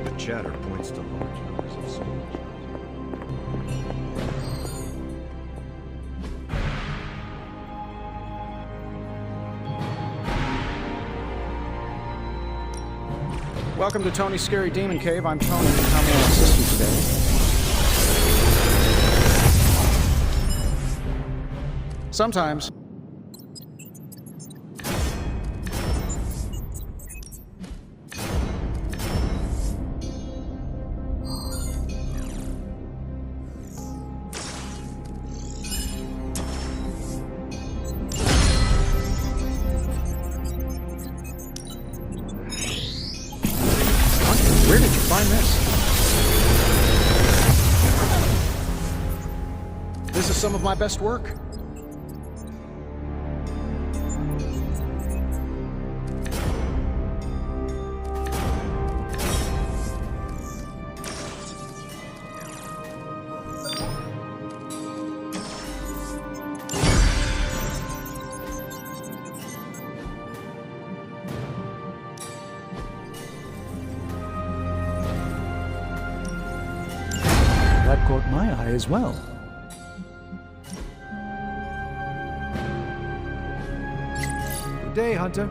The chatter points to large numbers of soldiers. Welcome to Tony's Scary Demon Cave. I'm Tony. How may I assist you today? Sometimes. Where did you find this? This is some of my best work. That caught my eye as well. Good day, Hunter.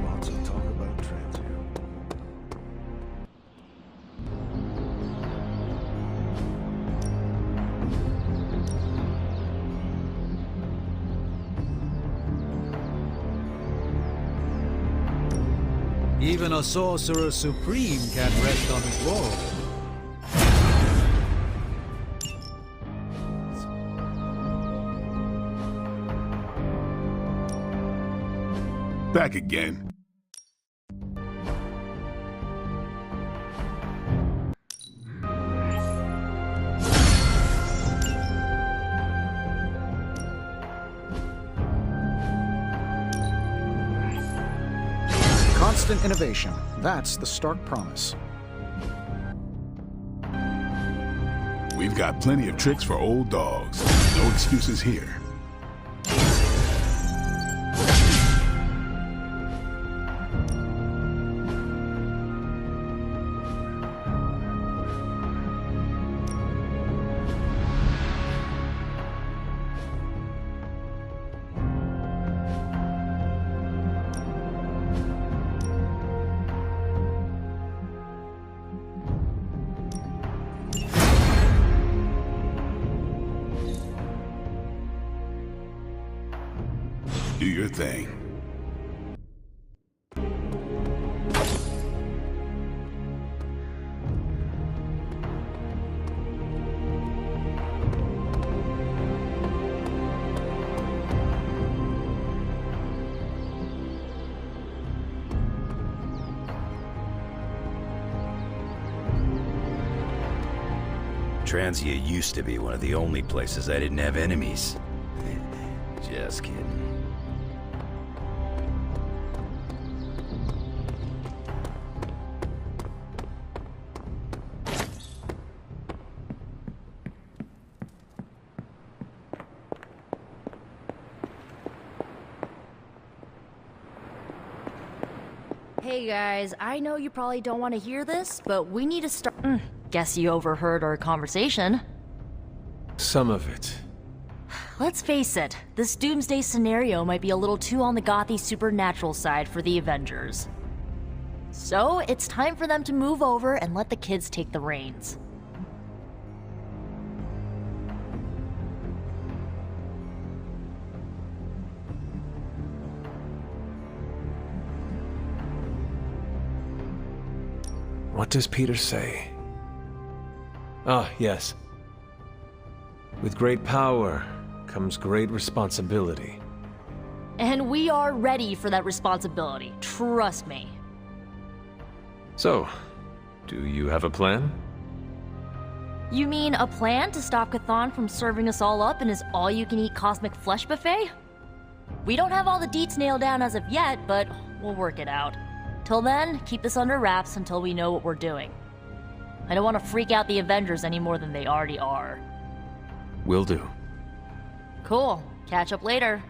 Lots of talk about Transio. Even a sorcerer supreme can't rest on his laurels. Back again. Constant innovation. That's the stark promise. We've got plenty of tricks for old dogs. No excuses here. Do your thing. Transio used to be one of the only places I didn't have enemies. Just kidding. Hey guys, I know you probably don't want to hear this, but we need to start. Guess you overheard our conversation. Some of it. Let's face it, this doomsday scenario might be a little too on the gothy supernatural side for the Avengers. So, it's time for them to move over and let the kids take the reins. What does Peter say? Ah, yes. With great power comes great responsibility. And we are ready for that responsibility, trust me. So, do you have a plan? You mean a plan to stop Chthon from serving us all up in his all-you-can-eat cosmic flesh buffet? We don't have all the deets nailed down as of yet, but we'll work it out. Till then, keep this under wraps until we know what we're doing. I don't want to freak out the Avengers any more than they already are. Will do. Cool. Catch up later.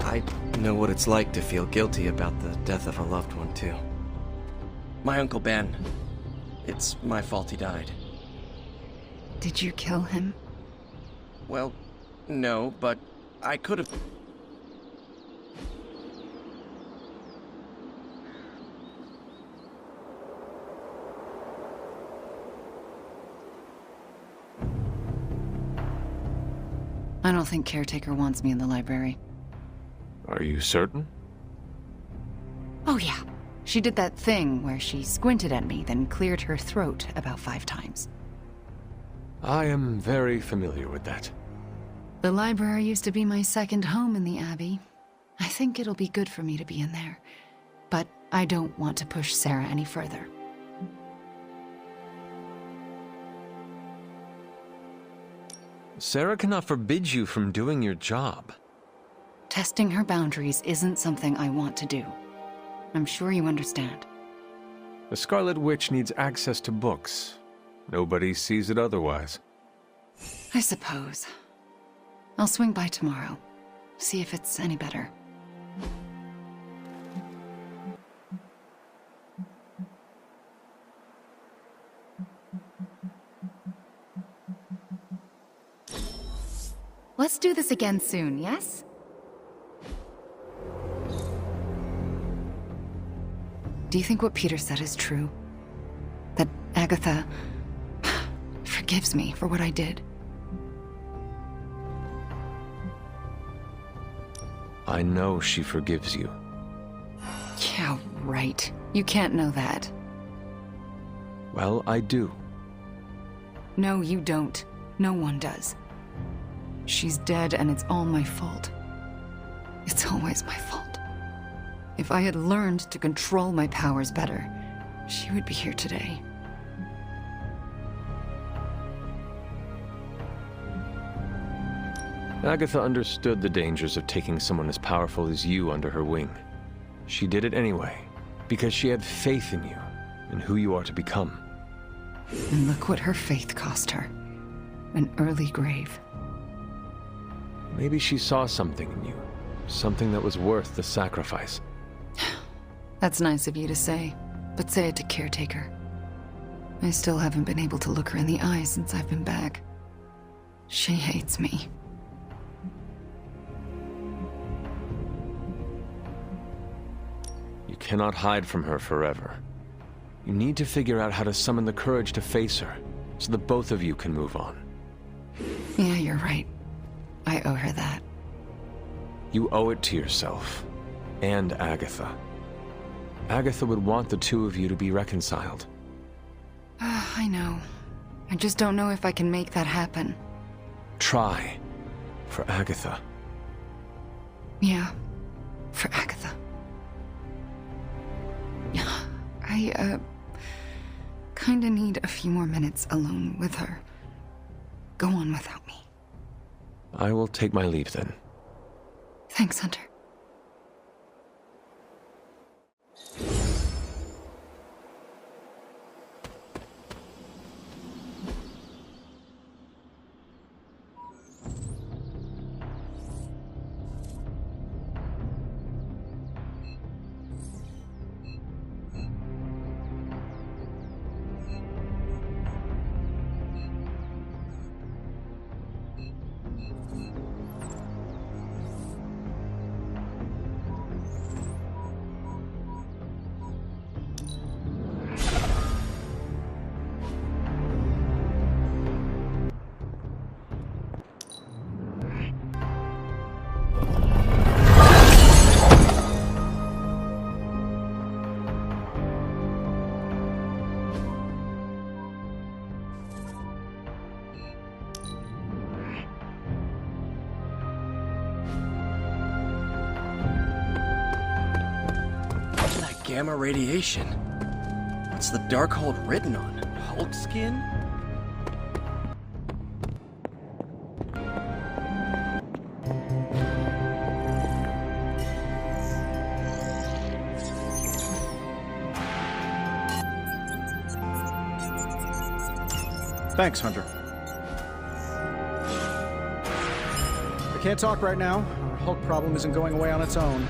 I know what it's like to feel guilty about the death of a loved one, too. My Uncle Ben. It's my fault he died. Did you kill him? Well, no, but I could have... I don't think Caretaker wants me in the library. Are you certain? Oh yeah. She did that thing where she squinted at me, then cleared her throat about 5 times. I am very familiar with that. The library used to be my second home in the Abbey. I think it'll be good for me to be in there. But I don't want to push Sarah any further. Sarah cannot forbid you from doing your job. Testing her boundaries isn't something I want to do. I'm sure you understand. The Scarlet Witch needs access to books. Nobody sees it otherwise. I suppose. I'll swing by tomorrow. See if it's any better. Let's do this again soon, yes? Do you think what Peter said is true? That Agatha forgives me for what I did? I know she forgives you. Yeah, right. You can't know that. Well, I do. No, you don't. No one does. She's dead and it's all my fault. It's always my fault. If I had learned to control my powers better, she would be here today. Agatha understood the dangers of taking someone as powerful as you under her wing. She did it anyway, because she had faith in you, and who you are to become. And look what her faith cost her. An early grave. Maybe she saw something in you, something that was worth the sacrifice. That's nice of you to say, but say it to Caretaker. I still haven't been able to look her in the eye since I've been back. She hates me. You cannot hide from her forever. You need to figure out how to summon the courage to face her, so that both of you can move on. Yeah, you're right. I owe her that. You owe it to yourself, and Agatha. Agatha would want the two of you to be reconciled. I know. I just don't know if I can make that happen. Try. For Agatha. Yeah, for Agatha. I, kinda need a few more minutes alone with her. Go on without me. I will take my leave then. Thanks, Hunter. Gamma radiation. What's the Darkhold written on? Hulk skin? Thanks, Hunter. I can't talk right now. Our Hulk problem isn't going away on its own.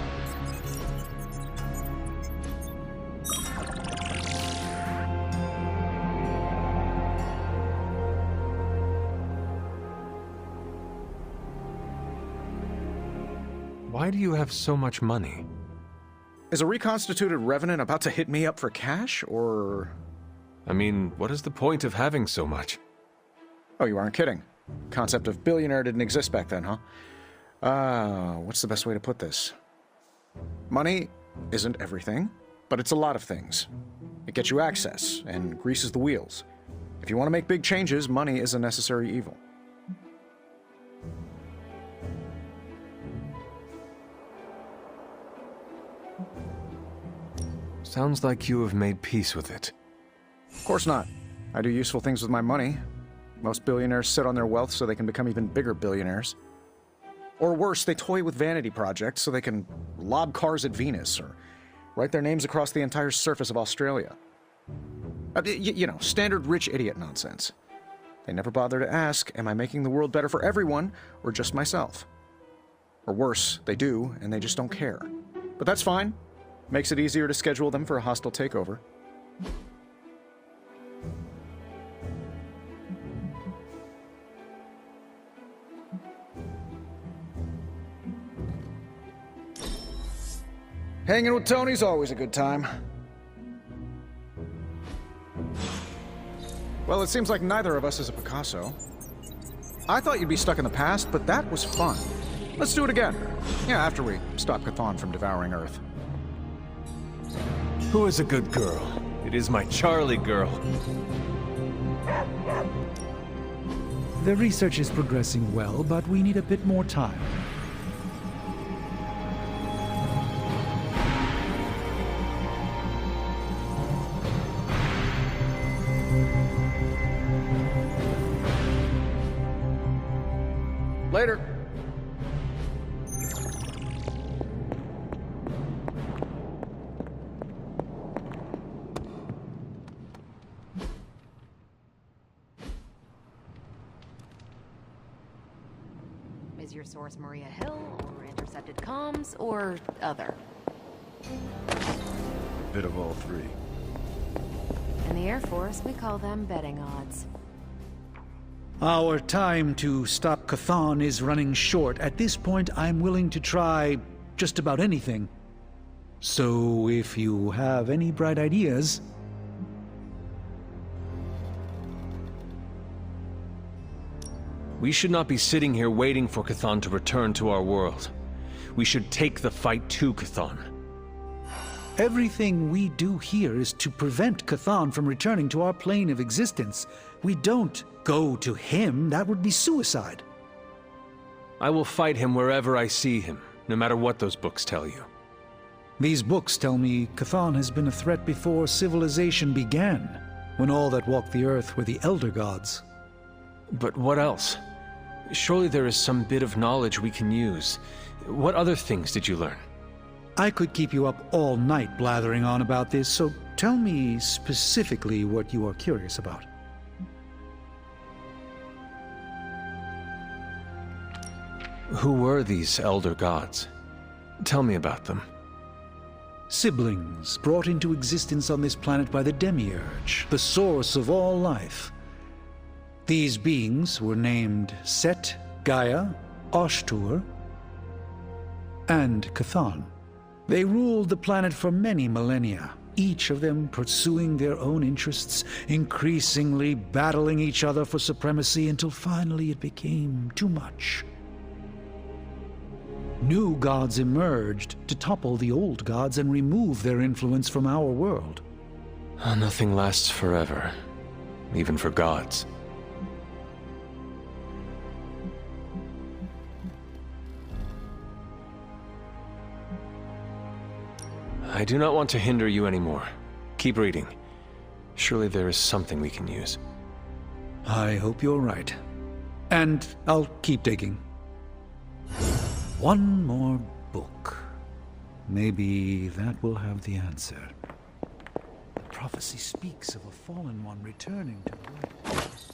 Why do you have so much money? Is a reconstituted Revenant about to hit me up for cash, or... I mean, what is the point of having so much? Oh, you aren't kidding. Concept of billionaire didn't exist back then, huh? What's the best way to put this? Money isn't everything, but it's a lot of things. It gets you access and greases the wheels. If you want to make big changes, money is a necessary evil. Sounds like you have made peace with it. Of course not. I do useful things with my money. Most billionaires sit on their wealth so they can become even bigger billionaires. Or worse, they toy with vanity projects so they can lob cars at Venus or write their names across the entire surface of Australia. You know, standard rich idiot nonsense. They never bother to ask, am I making the world better for everyone or just myself? Or worse, they do, and they just don't care. But that's fine. Makes it easier to schedule them for a hostile takeover. Hanging with Tony's always a good time. Well, it seems like neither of us is a Picasso. I thought you'd be stuck in the past, but that was fun. Let's do it again. Yeah, after we stop Chthon from devouring Earth. Who is a good girl? It is my Charlie girl. The research is progressing well, but we need a bit more time. Later. Is your source Maria Hill, or intercepted comms, or other? A bit of all three. In the Air Force, we call them betting odds. Our time to stop Chthon is running short. At this point, I'm willing to try just about anything. So if you have any bright ideas... We should not be sitting here waiting for Chthon to return to our world. We should take the fight to Chthon. Everything we do here is to prevent Chthon from returning to our plane of existence. We don't go to him. That would be suicide. I will fight him wherever I see him, no matter what those books tell you. These books tell me Chthon has been a threat before civilization began, when all that walked the earth were the Elder Gods. But what else? Surely there is some bit of knowledge we can use. What other things did you learn? I could keep you up all night blathering on about this, so tell me specifically what you are curious about. Who were these Elder Gods? Tell me about them. Siblings brought into existence on this planet by the Demiurge, the source of all life. These beings were named Set, Gaia, Ashtur, and Chthon. They ruled the planet for many millennia, each of them pursuing their own interests, increasingly battling each other for supremacy until finally it became too much. New gods emerged to topple the old gods and remove their influence from our world. Nothing lasts forever, even for gods. I do not want to hinder you anymore. Keep reading. Surely there is something we can use. I hope you're right. And I'll keep digging. One more book. Maybe that will have the answer. The prophecy speaks of a fallen one returning to life.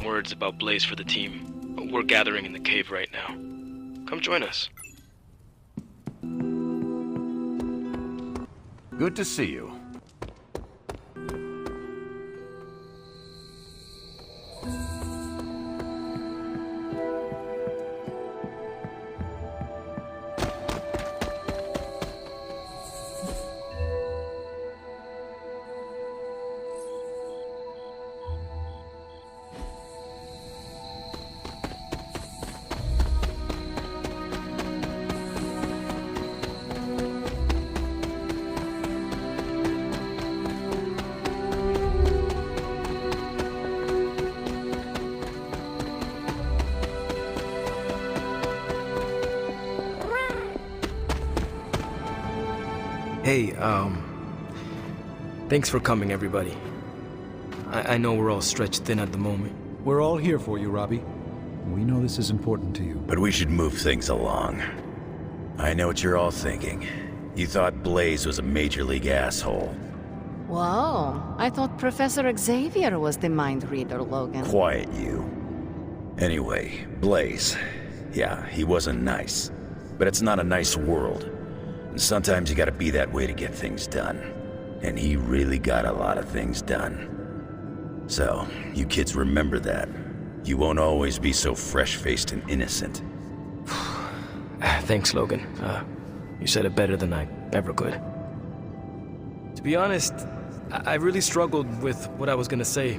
Words about Blaze for the team. We're gathering in the cave right now. Come join us. Good to see you. Hey, thanks for coming, everybody. I know we're all stretched thin at the moment. We're all here for you, Robbie. We know this is important to you. But we should move things along. I know what you're all thinking. You thought Blaze was a major league asshole. Whoa, I thought Professor Xavier was the mind reader, Logan. Quiet you. Anyway, Blaze. Yeah, he wasn't nice. But it's not a nice world. And sometimes you gotta be that way to get things done. And he really got a lot of things done. So, you kids remember that. You won't always be so fresh-faced and innocent. Thanks, Logan. You said it better than I ever could. To be honest, I really struggled with what I was gonna say.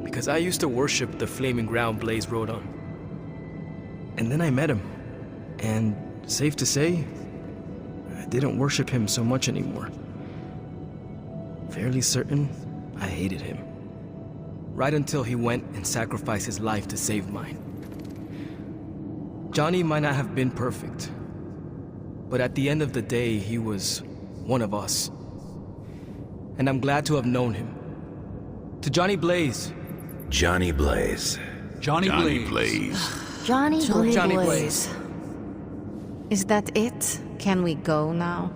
Because I used to worship the flaming ground Blaze rode on. And then I met him. And safe to say, I didn't worship him so much anymore. Fairly certain I hated him. Right until he went and sacrificed his life to save mine. Johnny might not have been perfect, but at the end of the day, he was one of us. And I'm glad to have known him. To Johnny Blaze. Johnny Blaze. Johnny Blaze. Johnny Blaze. Johnny Blaze. Is that it? Can we go now?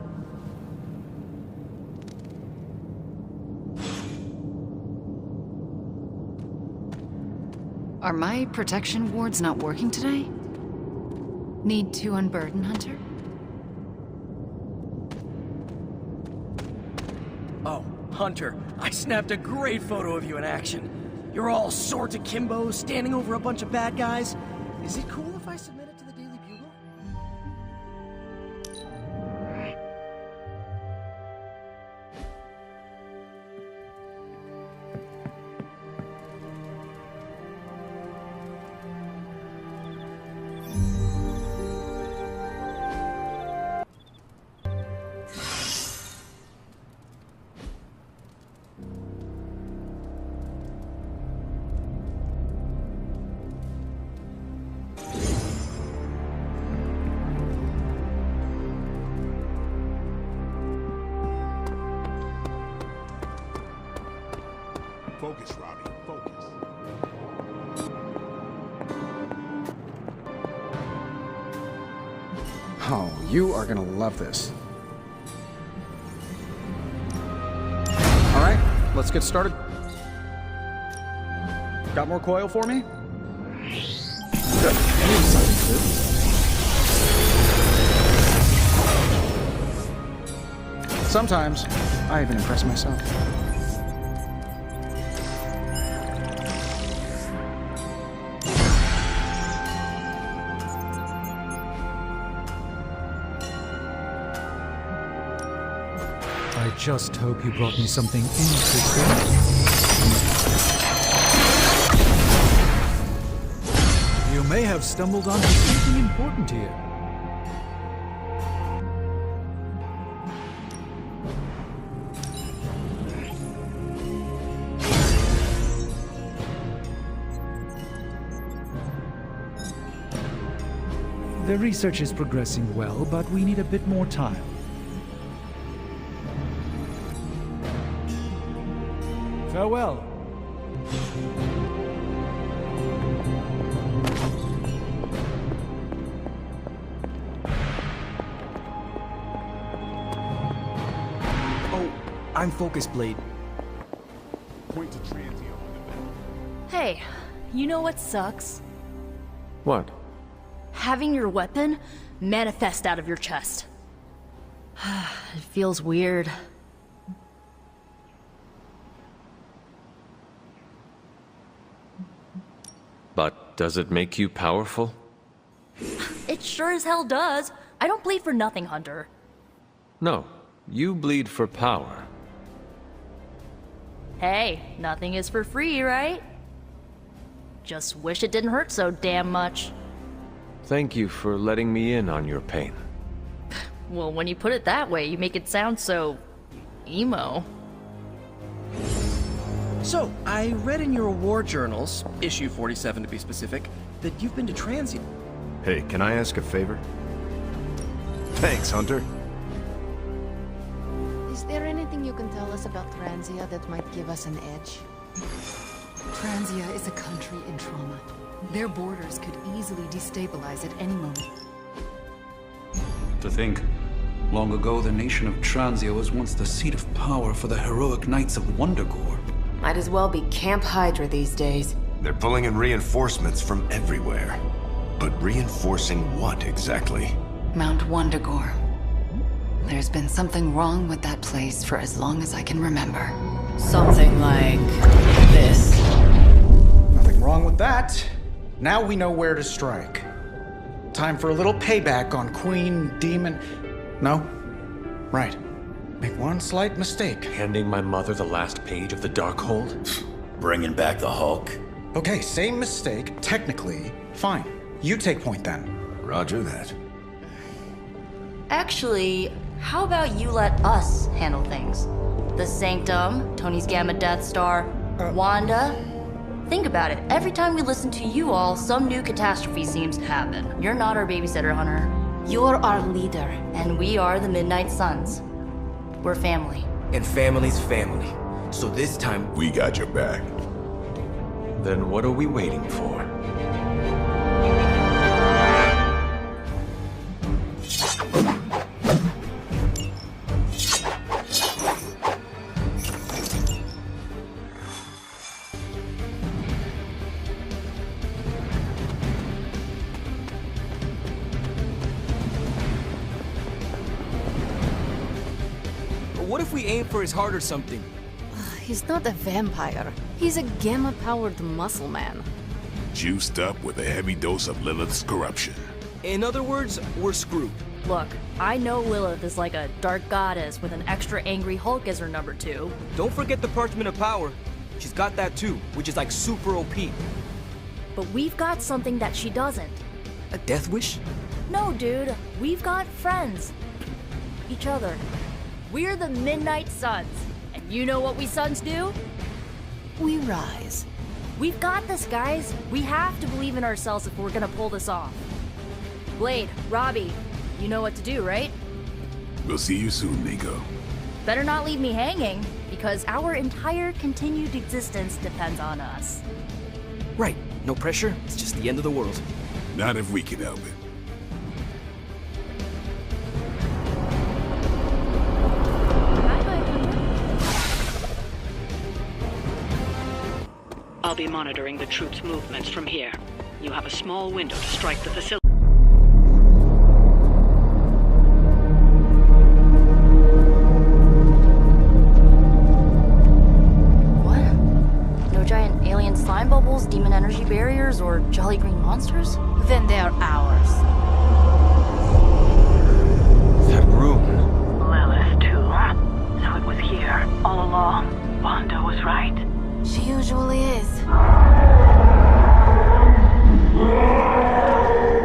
Are my protection wards not working today? Need to unburden Hunter? Oh, Hunter, I snapped a great photo of you in action. You're all swords akimbo, standing over a bunch of bad guys. Is it cool if I submit it to the Daily Bugle? Focus, Robbie. Focus. Oh, you are gonna love this. All right, let's get started. Got more coil for me? Good. Sometimes, I even impress myself. I just hope you brought me something interesting. You may have stumbled onto something important here. The research is progressing well, but we need a bit more time. Farewell. Oh, I'm focused, Blade. Point to Transio on the bed. Hey, you know what sucks? What? Having your weapon manifest out of your chest. It feels weird. But does it make you powerful? It sure as hell does. I don't bleed for nothing, Hunter. No, you bleed for power. Hey, nothing is for free, right? Just wish it didn't hurt so damn much. Thank you for letting me in on your pain. Well, when you put it that way, you make it sound so... emo. So, I read in your war journals, issue 47 to be specific, that you've been to Transio. Hey, can I ask a favor? Thanks, Hunter. Is there anything you can tell us about Transia that might give us an edge? Transia is a country in trauma. Their borders could easily destabilize at any moment. To think, long ago the nation of Transia was once the seat of power for the heroic knights of Wundagore. Might as well be Camp Hydra these days. They're pulling in reinforcements from everywhere. But reinforcing what exactly? Mount Wundagore. There's been something wrong with that place for as long as I can remember. Something like this. Nothing wrong with that. Now we know where to strike. Time for a little payback on Queen, Demon... No? Right. Make one slight mistake. Handing my mother the last page of the Darkhold? Bringing back the Hulk? Okay, same mistake. Technically, fine. You take point then. Roger that. Actually, how about you let us handle things? The Sanctum, Tony's Gamma Death Star, Wanda... Think about it. Every time we listen to you all, some new catastrophe seems to happen. You're not our babysitter, Hunter. You're our leader, and we are the Midnight Suns. We're family. And family's family. So this time... We got your back. Then what are we waiting for? What if we aim for his heart or something? He's not a vampire. He's a gamma-powered muscle man. Juiced up with a heavy dose of Lilith's corruption. In other words, we're screwed. Look, I know Lilith is like a dark goddess with an extra angry Hulk as her number 2. Don't forget the Parchment of Power. She's got that too, which is like super OP. But we've got something that she doesn't. A death wish? No, dude. We've got friends. Each other. We're the Midnight Suns. And you know what we Suns do? We rise. We've got this, guys. We have to believe in ourselves if we're gonna pull this off. Blade, Robbie, you know what to do, right? We'll see you soon, Nico. Better not leave me hanging, because our entire continued existence depends on us. Right. No pressure. It's just the end of the world. Not if we can help it. I'll be monitoring the troops' movements from here. You have a small window to strike the facility. What? No giant alien slime bubbles, demon energy barriers, or jolly green monsters? Then they're ours. That room. Lilith, too. So it was here, all along. Wanda was right. She usually is.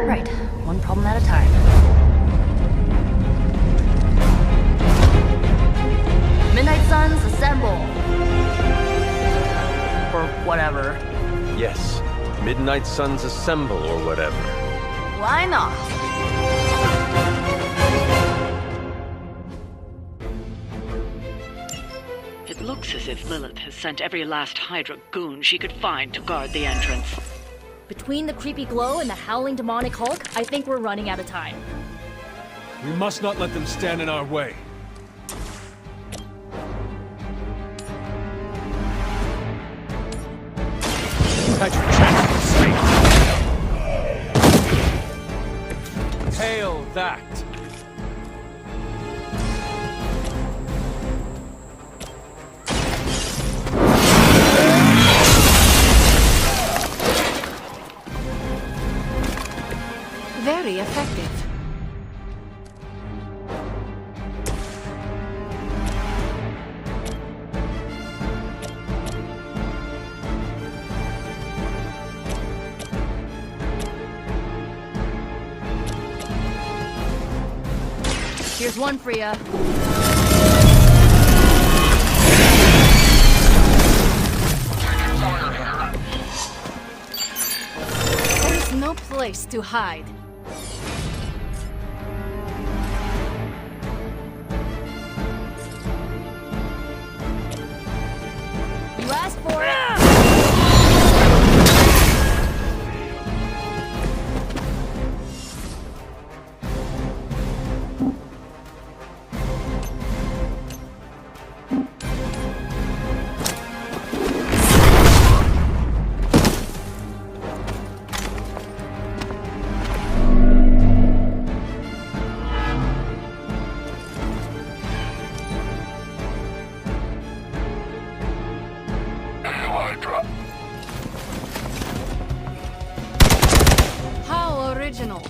Right, one problem at a time. Midnight Suns, assemble! Or whatever. Yes. Midnight Suns assemble or whatever. Why not? It looks as if Lilith has sent every last Hydra goon she could find to guard the entrance. Between the creepy glow and the howling demonic Hulk, I think we're running out of time. We must not let them stand in our way. You had your chance to escape. Hail that! Very effective. Here's one for ya. There's no place to hide. You asked for it. How original.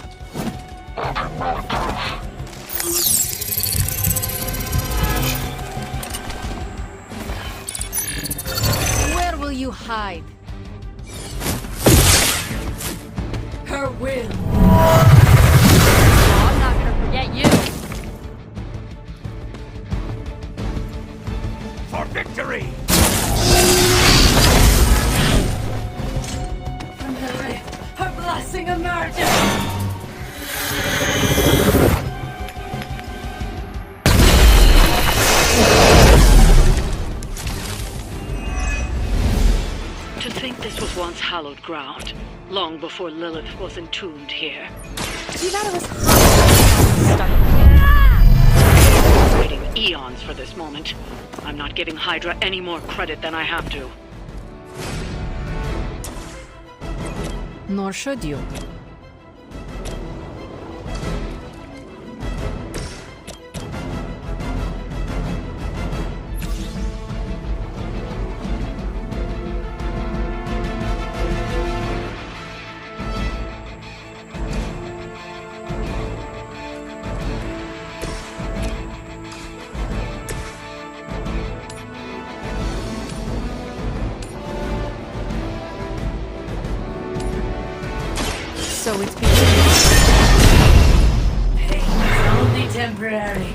Where will you hide? Her will. Oh, I'm not gonna forget you. For victory! From the rift, her blessing emerges. To think this was once hallowed ground, long before Lilith was entombed here. You thought it was Waiting eons for this moment. I'm not giving Hydra any more credit than I have to. Nor should you. So it's beginning. Pain is only temporary.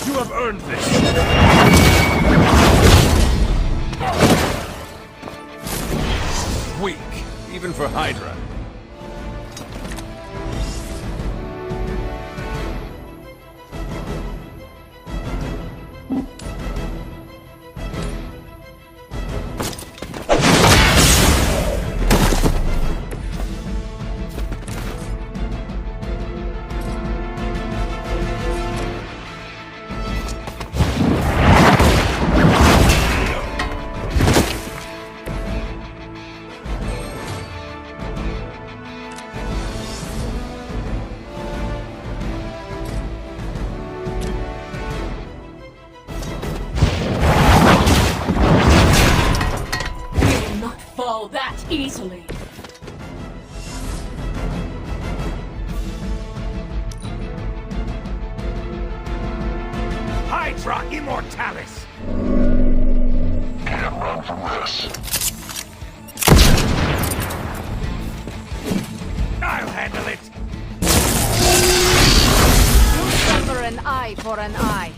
You have earned this! Weak, even for Hydra. Fall that easily. Hydra Immortalis! Can't run from this. I'll handle it! an eye for an eye.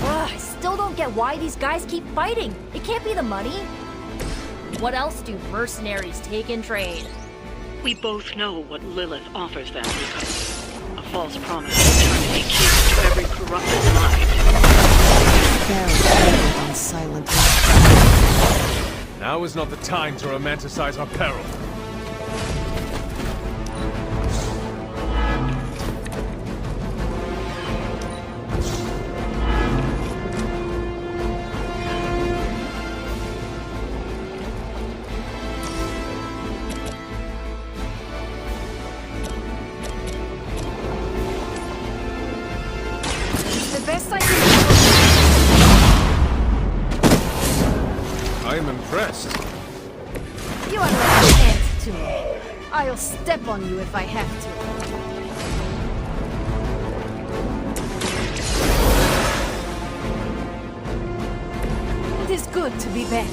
Ugh, I still don't get why these guys keep fighting. It can't be the money. What else do mercenaries take in trade? We both know what Lilith offers them, Nico. A false promise of eternity keys to every corrupted mind. On silent. Now is not the time to romanticize our peril. The best I can I am impressed. do. You are like an ant to me. I'll step on you if I have to. It is good to be back.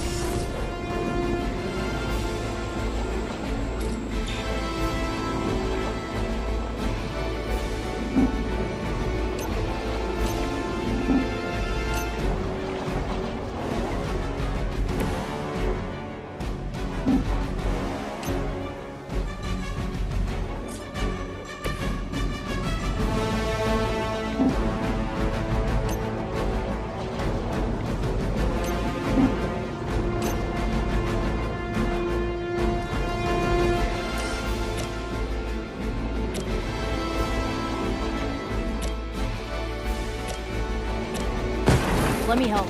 Let me help.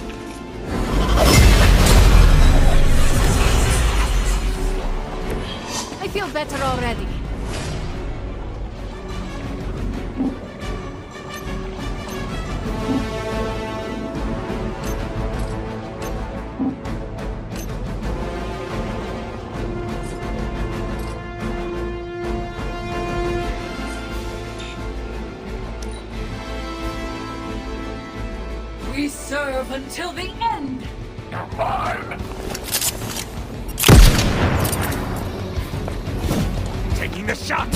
I feel better already. We serve until the end! You're mine. Taking the shot!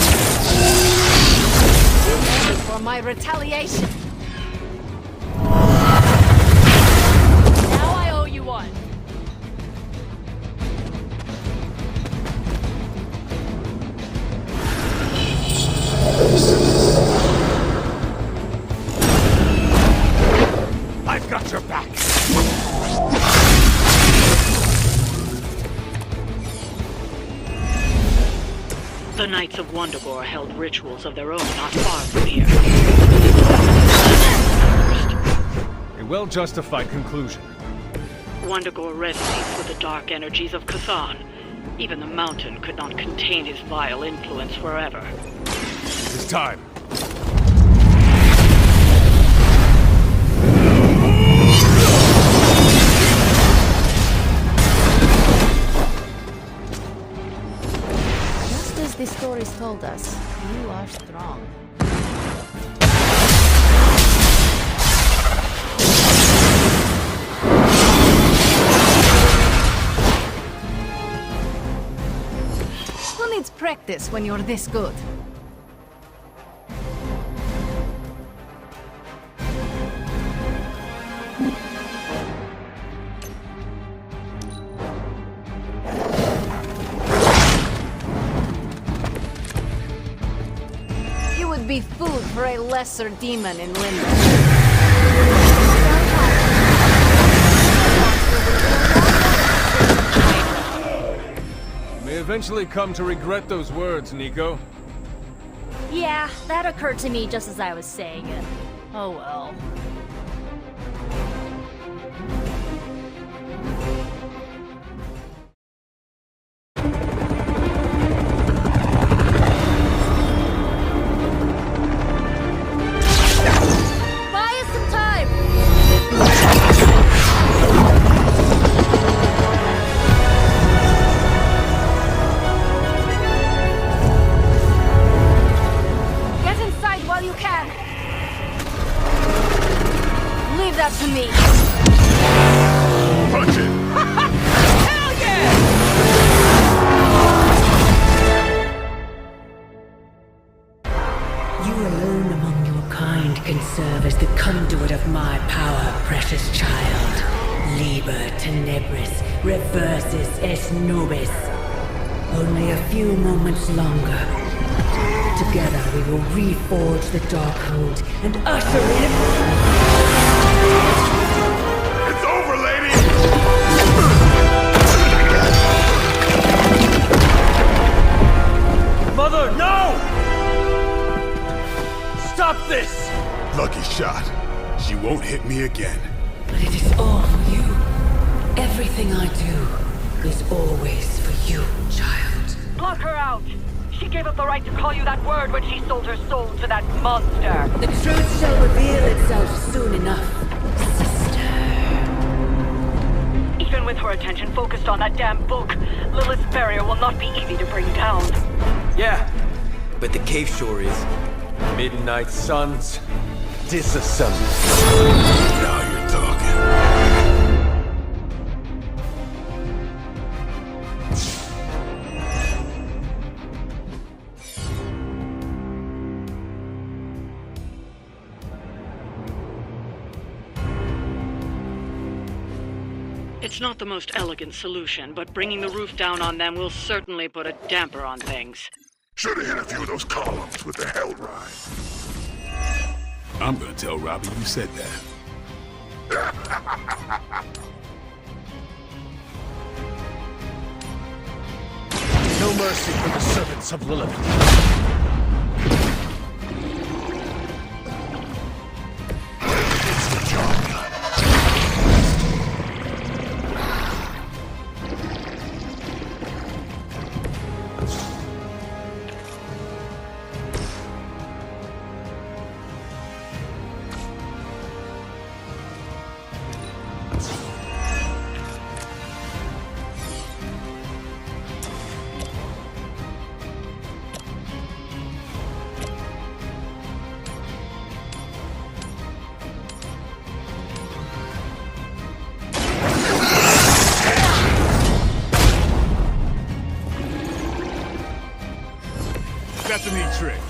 Ready for my retaliation. Now I owe you one. I've got your back! The Knights of Wundagore held rituals of their own not far from here. A well-justified conclusion. Wundagore resonates with the dark energies of Kazan. Even the mountain could not contain his vile influence forever. It's time. Just as the stories told us, you are strong. Who needs practice when you're this good? You would be food for a lesser demon in Limbo. You may eventually come to regret those words, Nico. Yeah, that occurred to me just as I was saying it. Oh well. Buy us some time! Get inside while you can! Liber Tenebris reversus es nobis. Only a few moments longer. Together we will reforge the Darkhold and usher in... It's over, lady! Mother, no! Stop this! Lucky shot. She won't hit me again. But it is all for you. Everything I do is always for you, child. Block her out! She gave up the right to call you that word when she sold her soul to that monster. The truth shall reveal itself soon enough, sister. Even with her attention focused on that damn book, Lilith's barrier will not be easy to bring down. Yeah, but the cave shore is. Midnight suns, disassemble. Now you're talking. It's not the most elegant solution, but bringing the roof down on them will certainly put a damper on things. Should have hit a few of those columns with the hell ride. I'm gonna tell Robbie you said that. No mercy for the servants of Lilith. That's a neat trick.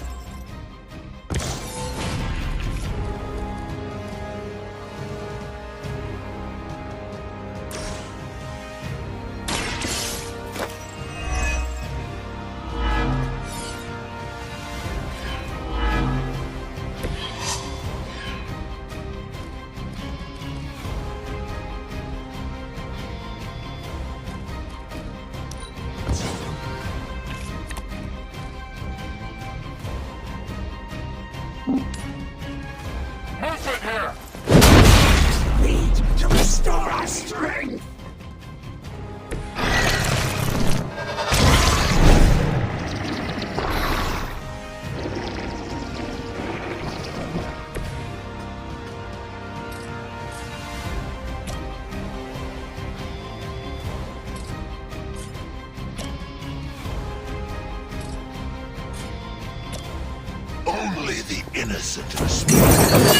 To restore our strength! Only the innocent are spared.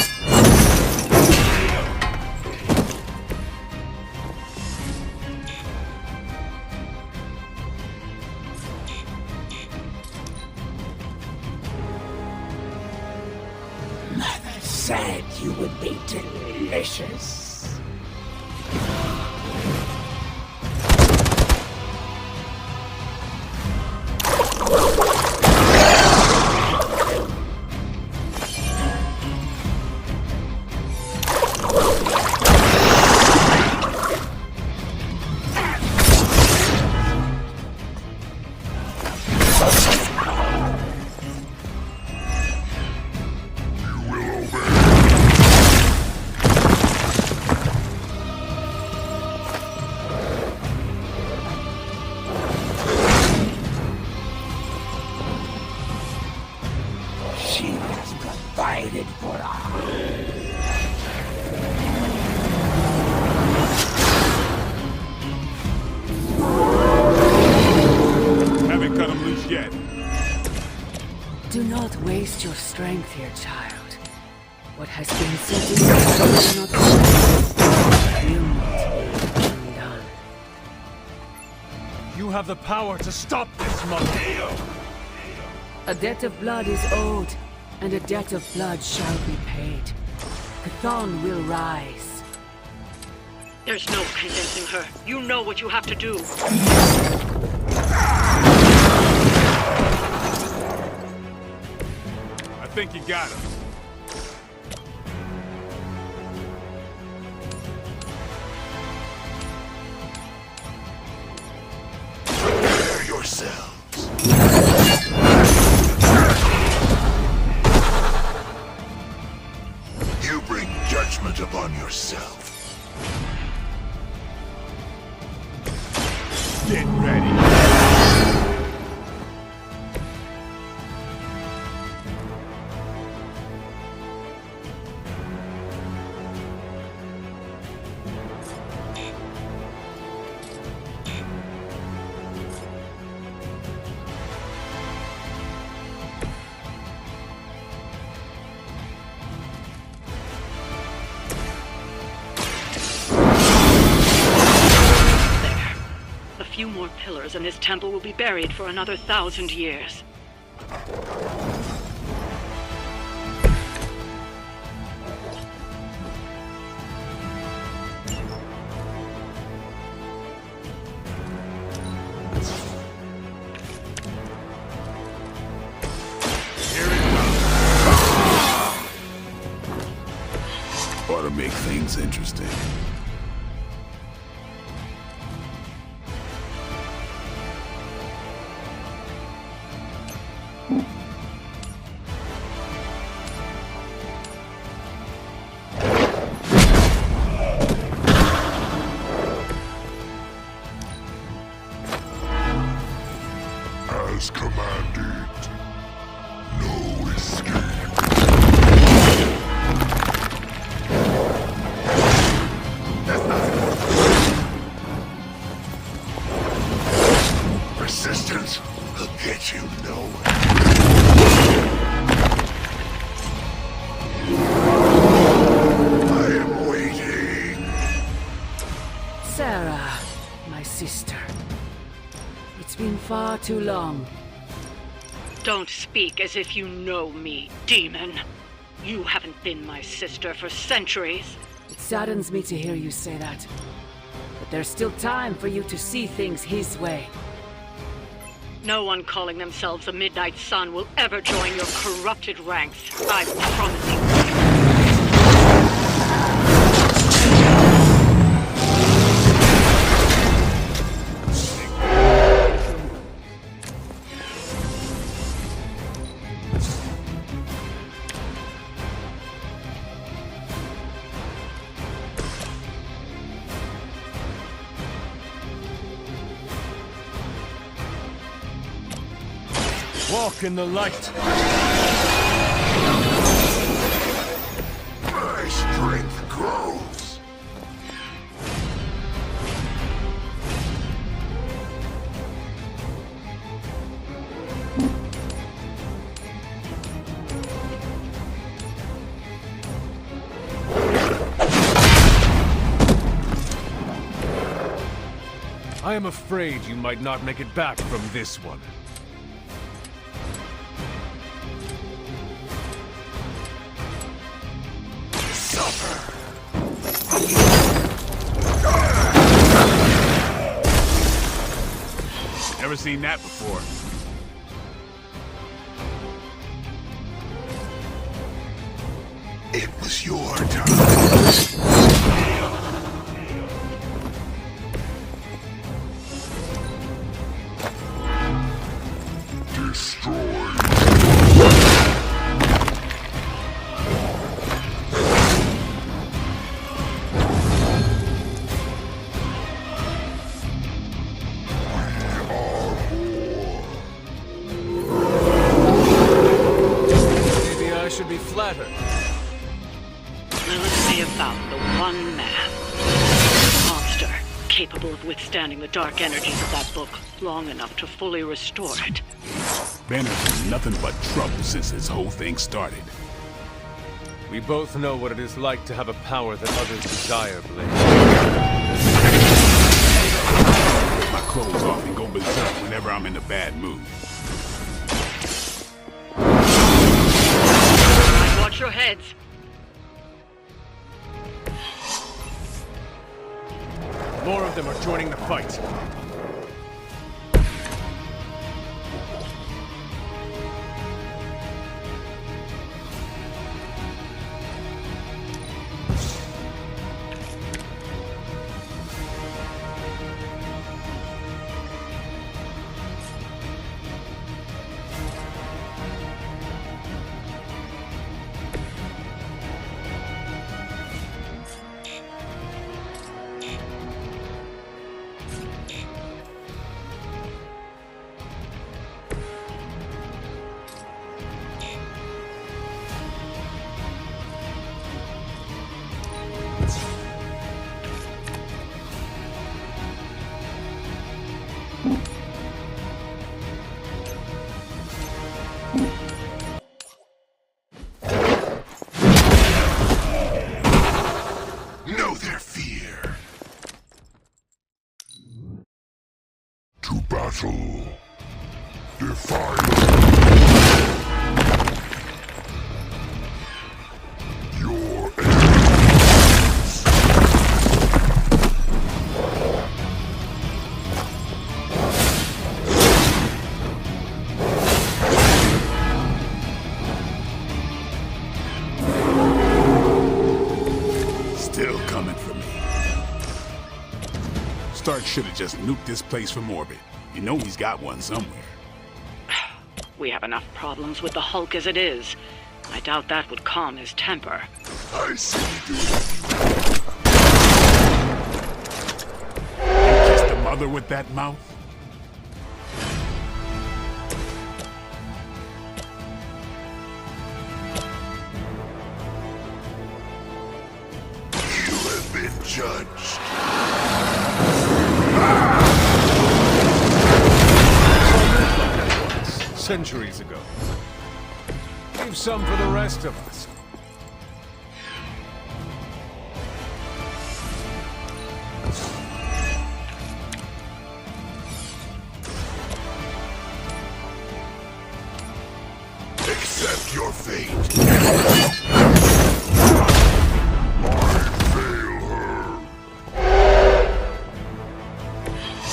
Mother said you would be delicious. She has provided for us. Haven't cut him loose yet. Do not waste your strength here, child. What has been set in motion will not be undone. You have the power to stop this, Mother. A debt of blood is owed, and a debt of blood shall be paid. Chthon will rise. There's no convincing her. You know what you have to do. I think you got him. Prepare yourselves. You bring judgment upon yourself. Get ready. A few more pillars and this temple will be buried for another 1,000 years. Ought to make things interesting. As commanded. No escape. Persistence will get you nowhere. I am waiting. Sarah, my sister. It's been far too long. Don't speak as if you know me, demon. You haven't been my sister for centuries. It saddens me to hear you say that. But there's still time for you to see things his way. No one calling themselves a Midnight Sun will ever join your corrupted ranks. I promise you. Walk in the light. My strength grows. I am afraid you might not make it back from this one. Never seen that before. It was your time. Maybe I should be flattered. Let's see about the one man. A monster capable of withstanding the dark energies of that book long enough to fully restore it. Banner's been nothing but trouble since this whole thing started. We both know what it is like to have a power that others desire, Blaze. Take my clothes off and go berserk whenever I'm in a bad mood. Watch your heads. More of them are joining the fight. Know their fear. To battle. Defy. Your enemies. Still coming for me. Stark should have just nuked this place from orbit. You know he's got one somewhere. We have enough problems with the Hulk as it is. I doubt that would calm his temper. I see you do it. You kissed the mother with that mouth? You have been judged. Centuries ago. Leave some for the rest of us. Accept your fate. I fail her.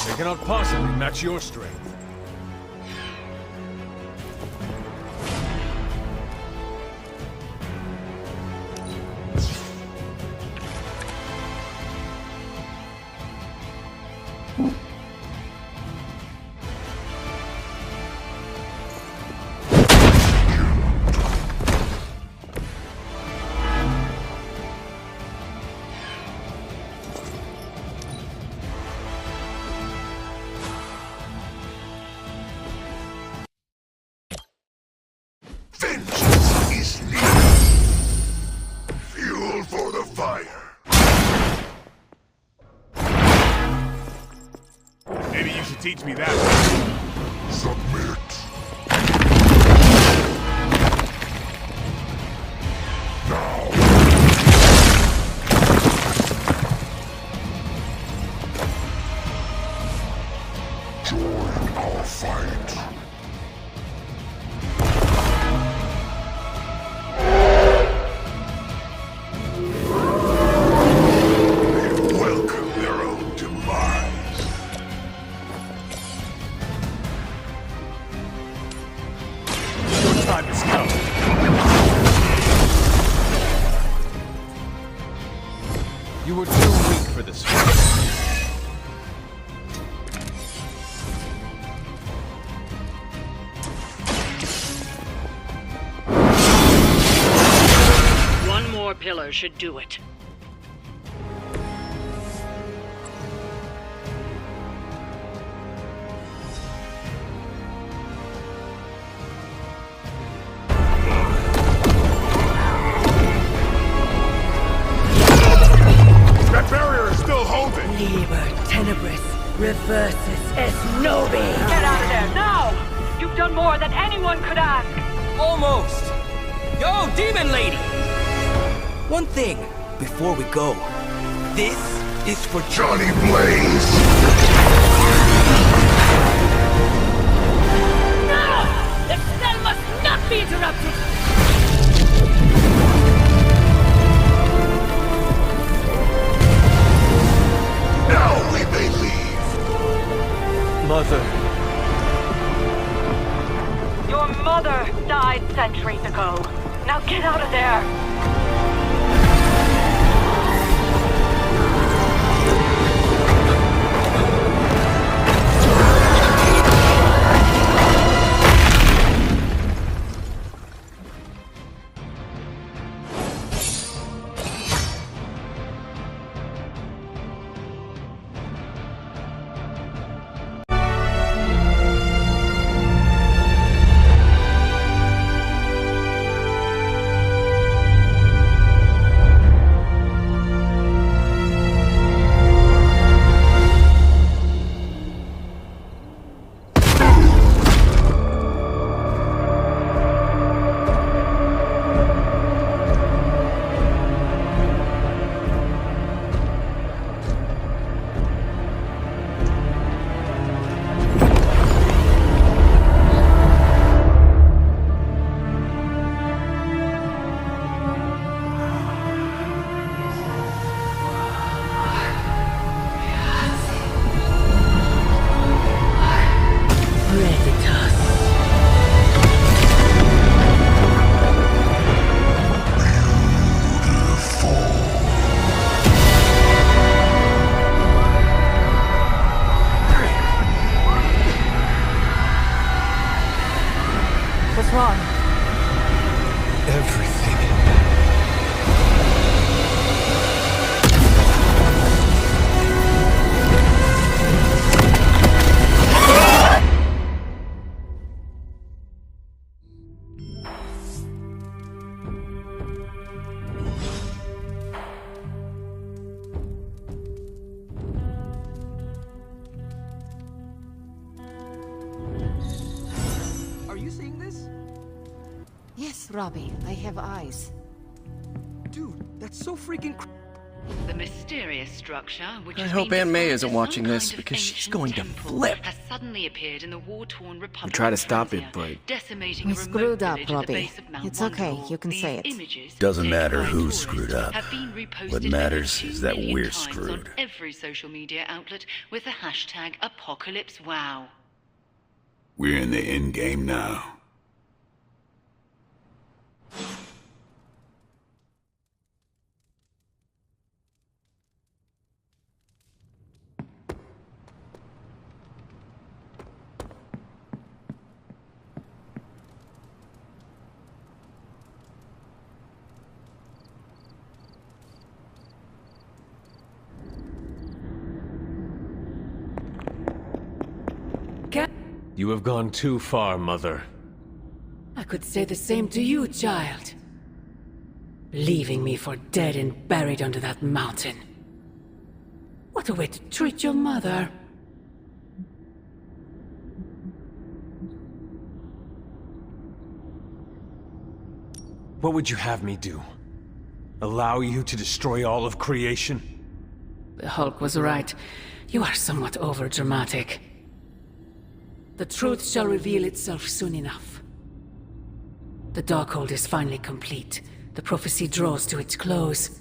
They cannot possibly match your strength. Vengeance is needed. Fuel for the fire. Maybe you should teach me that. Submit. Now. Join our fight. Welcome their own demise. Your time has come. You were too weak for this fight. One more pillar should do it. That barrier is still holding. Liber tenebris reversus es nobi. Get out of there, now! You've done more than anyone could ask! Almost! Yo, Demon Lady! One thing, before we go. This is for Johnny Blaze. No! The spell must not be interrupted! Now mother. Your mother died centuries ago. Now get out of there! What's wrong? Everything. Yes, Robbie, I have eyes. Dude, that's so freaking The mysterious structure, which I has hope been Aunt May described isn't as watching some this, kind of because she's ancient going to temple, flip. has suddenly appeared in the war-torn Republic We try to of stop it, Franzia, but decimating We a remote screwed up, village at the Robbie. base of Mount It's okay, Wonderful. you can These say it. images, Doesn't taken matter by who tourists, screwed up. have been reposted What over matters 2 is that million we're times screwed. on every social media outlet with the hashtag #ApocalypseWow. We're in the end game now. You have gone too far, Mother. I could say the same to you, child. Leaving me for dead and buried under that mountain. What a way to treat your mother. What would you have me do? Allow you to destroy all of creation? The Hulk was right. You are somewhat overdramatic. The truth shall reveal itself soon enough. The Darkhold is finally complete. The prophecy draws to its close.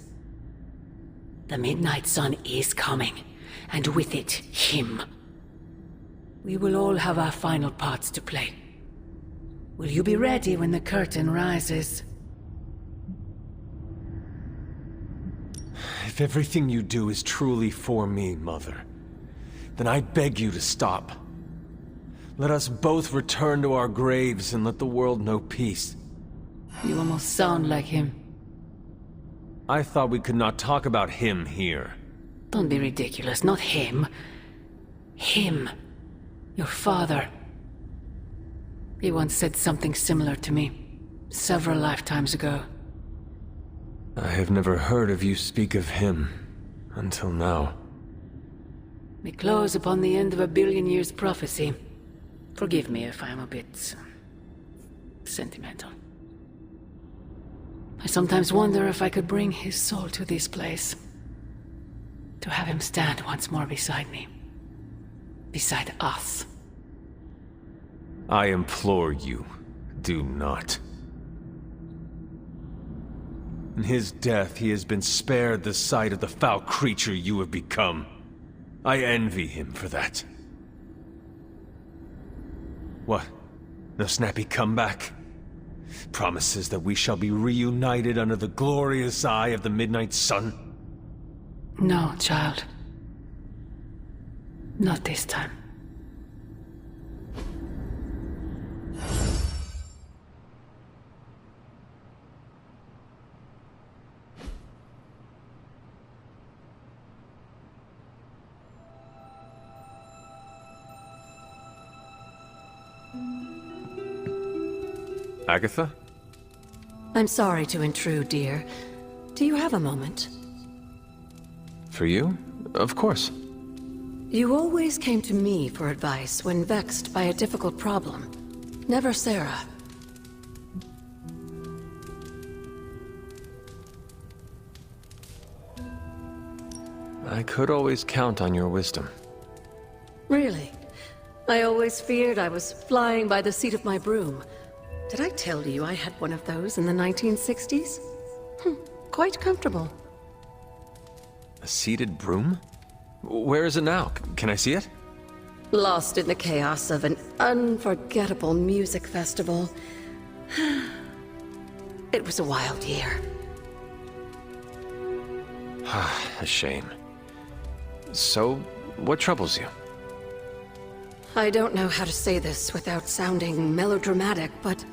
The Midnight Sun is coming, and with it, him. We will all have our final parts to play. Will you be ready when the curtain rises? If everything you do is truly for me, Mother, then I beg you to stop. Let us both return to our graves and let the world know peace. You almost sound like him. I thought we could not talk about him here. Don't be ridiculous, not him. Him. Your father. He once said something similar to me, several lifetimes ago. I have never heard of you speak of him until now. We close upon the end of 1 billion years prophecy. Forgive me if I'm a bit sentimental. I sometimes wonder if I could bring his soul to this place. To have him stand once more beside me. Beside us. I implore you, do not. In his death, he has been spared the sight of the foul creature you have become. I envy him for that. What? No snappy comeback? Promises that we shall be reunited under the glorious eye of the midnight sun? No, child. Not this time. Agatha? I'm sorry to intrude, dear. Do you have a moment? For you? Of course. You always came to me for advice when vexed by a difficult problem. Never Sarah. I could always count on your wisdom. Really? I always feared I was flying by the seat of my broom. Did I tell you I had one of those in the 1960s? Quite comfortable. A seated broom? Where is it now? Can I see it? Lost in the chaos of an unforgettable music festival. It was a wild year. A shame. So, what troubles you? I don't know how to say this without sounding melodramatic, but...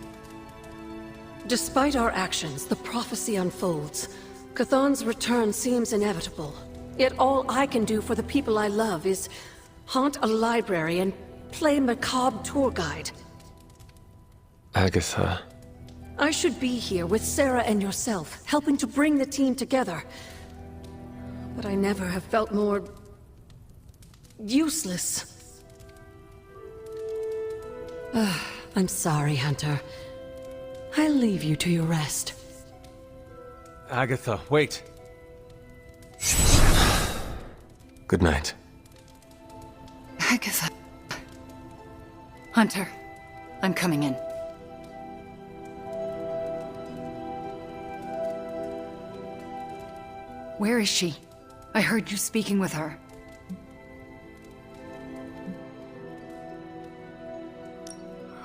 despite our actions, the prophecy unfolds. Chthon's return seems inevitable. Yet all I can do for the people I love is haunt a library and play macabre tour guide. Agatha... I should be here with Sarah and yourself, helping to bring the team together. But I never have felt more... useless. I'm sorry, Hunter. I'll leave you to your rest. Agatha, wait. Good night. Agatha. Hunter, I'm coming in. Where is she? I heard you speaking with her.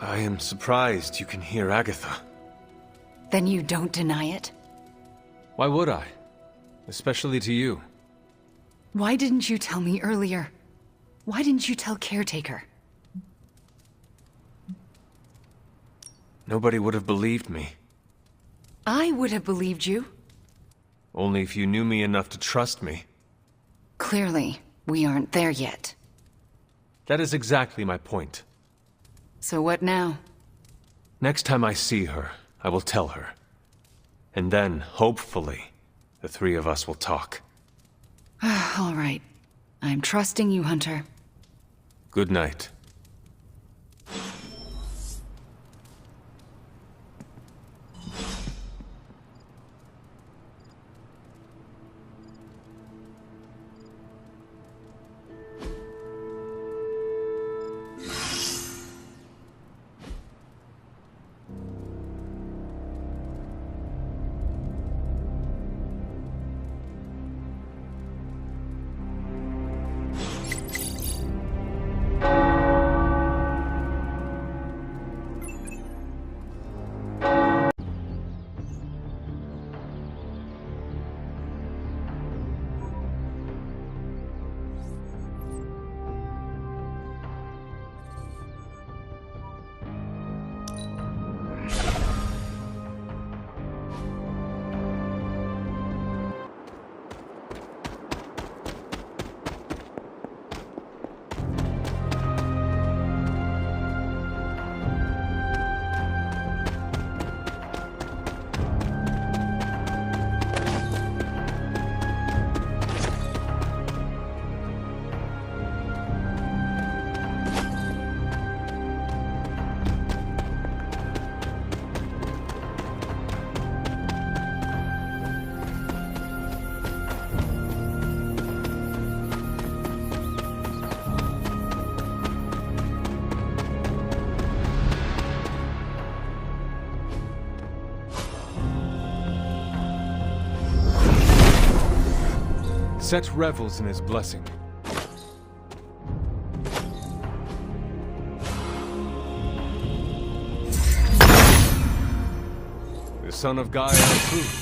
I am surprised you can hear Agatha. Then you don't deny it? Why would I? Especially to you. Why didn't you tell me earlier? Why didn't you tell Caretaker? Nobody would have believed me. I would have believed you. Only if you knew me enough to trust me. Clearly, we aren't there yet. That is exactly my point. So what now? Next time I see her, I will tell her. And then, hopefully, the three of us will talk. All right. I'm trusting you, Hunter. Good night. Set revels in his blessing. son of Gaia approves.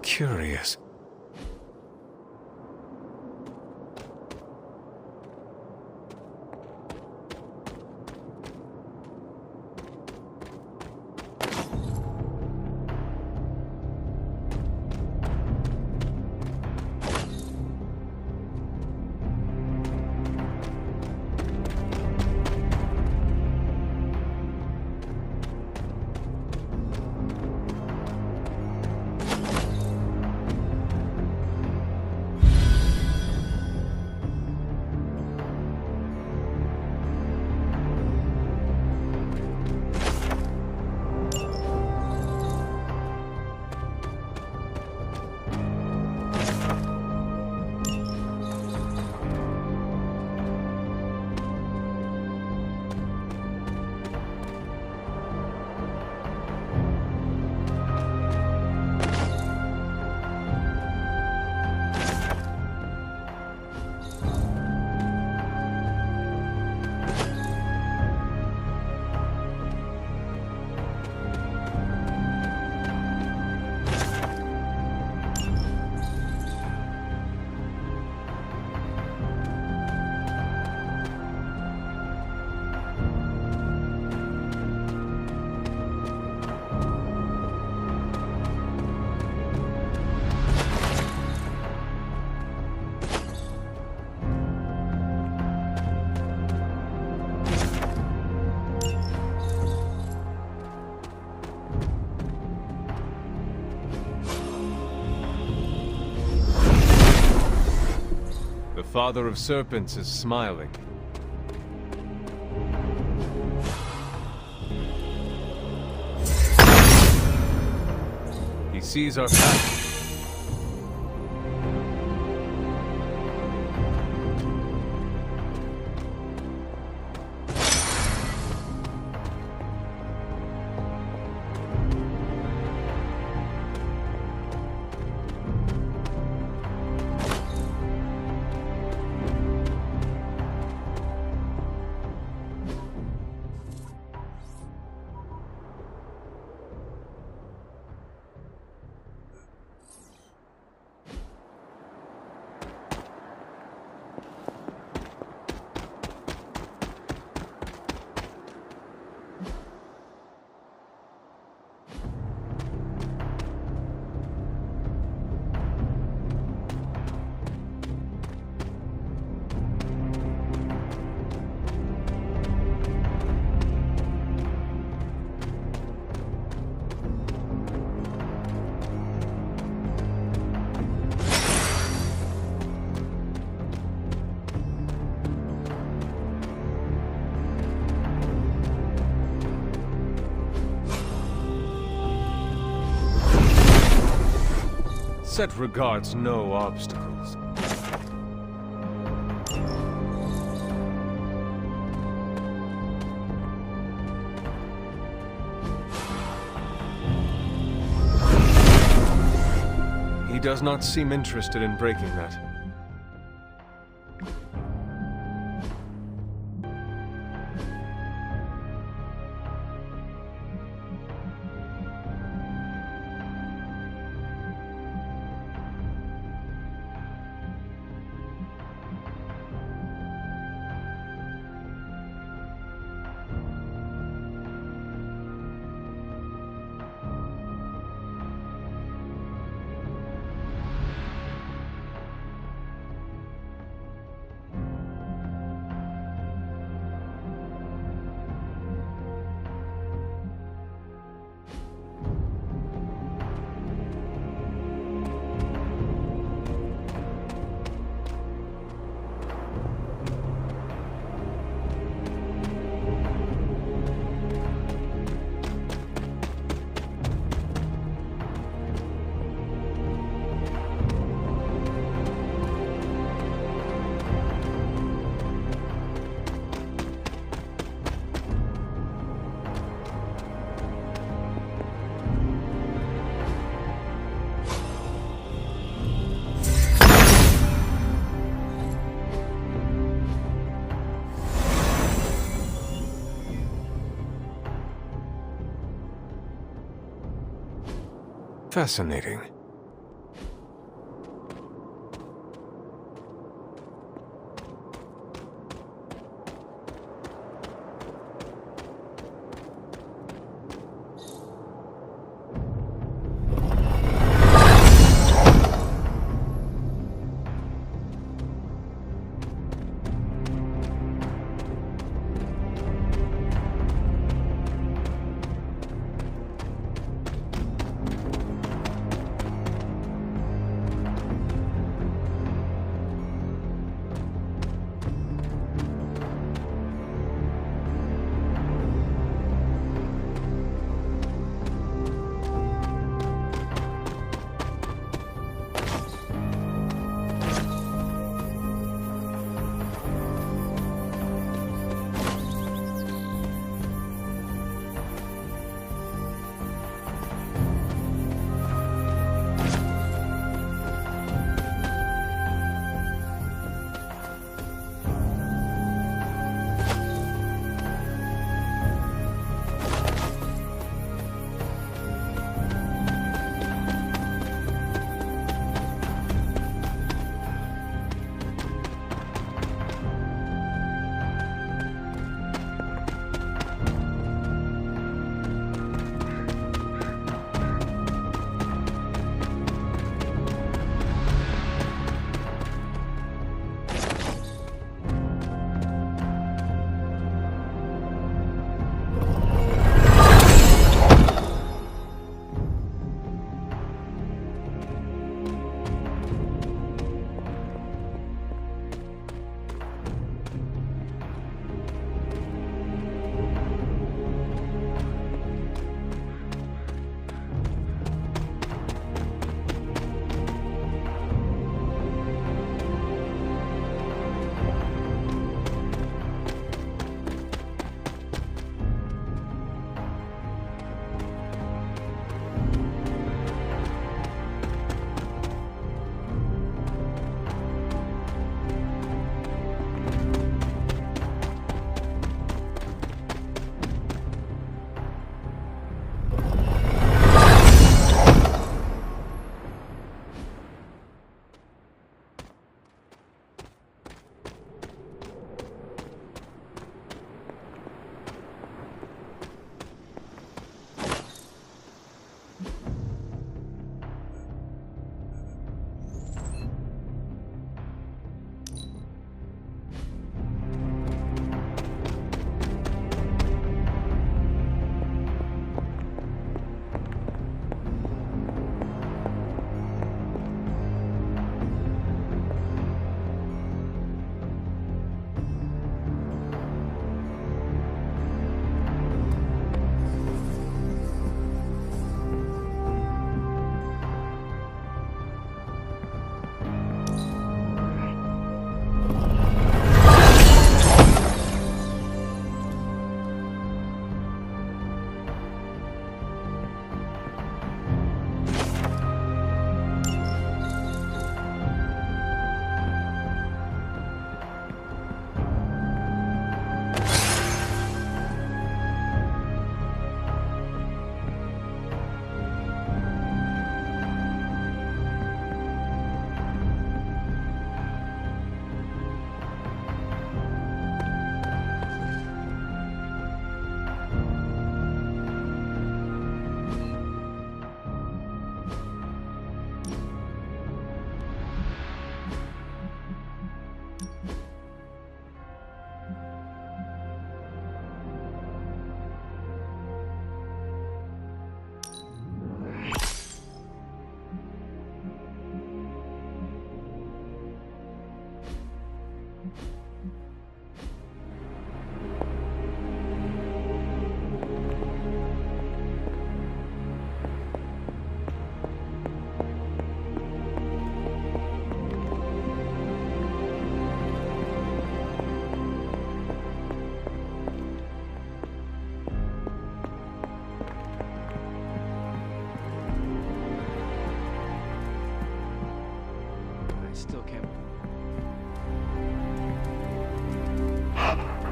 Curious. The Father of Serpents is smiling. He sees our path. Set regards no obstacles. He does not seem interested in breaking that. Fascinating.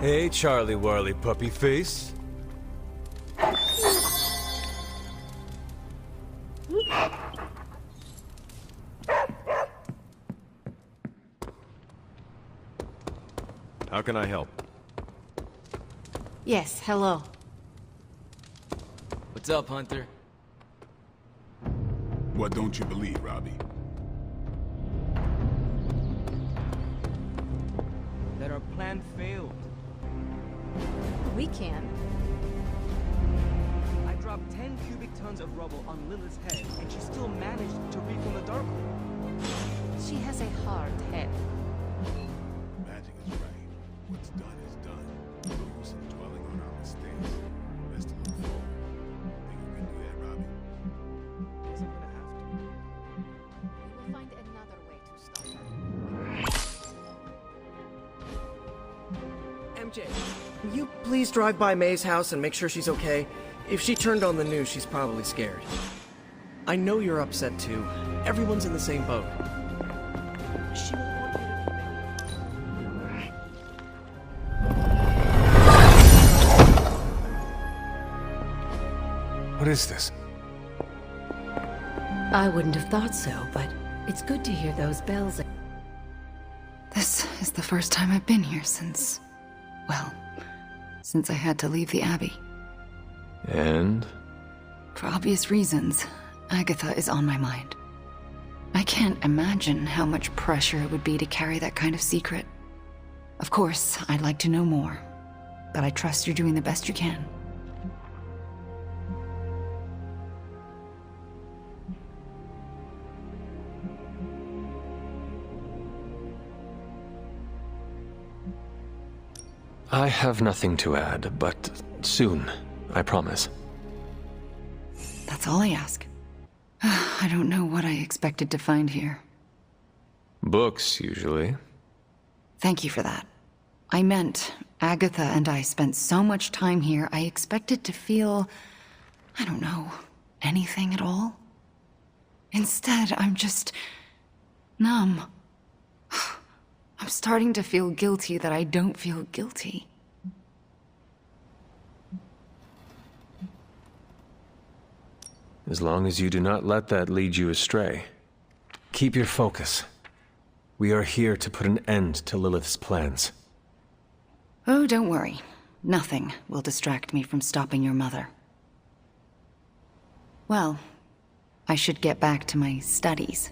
Hey, Charlie Warley puppy face. How can I help? Yes, hello. What's up, Hunter? What don't you believe, Robbie? That our plan failed. We can. I dropped 10 cubic tons of rubble on Lilith's head, and she still managed to reform the Darkhold. She has a hard head. Magic is right. What's done is done. No use in dwelling on our mistakes. Best to look forward. Think you can do that, Robbie? Guess I'm gonna have to. We will find another way to stop her. MJ, will you please drive by May's house and make sure she's okay? If she turned on the news, she's probably scared. I know you're upset too. Everyone's in the same boat. She won't want you to... What is this? I wouldn't have thought so, but it's good to hear those bells. This is the first time I've been here since... well, since I had to leave the Abbey. And? For obvious reasons, Agatha is on my mind. I can't imagine how much pressure it would be to carry that kind of secret. Of course, I'd like to know more, but I trust you're doing the best you can. I have nothing to add, but soon, I promise. That's all I ask. I don't know what I expected to find here. Books, usually. Thank you for that. I meant, Agatha and I spent so much time here, I expected to feel... I don't know, anything at all? Instead, I'm just... numb. I'm starting to feel guilty that I don't feel guilty. As long as you do not let that lead you astray. Keep your focus. We are here to put an end to Lilith's plans. Oh, don't worry. Nothing will distract me from stopping your mother. Well, I should get back to my studies.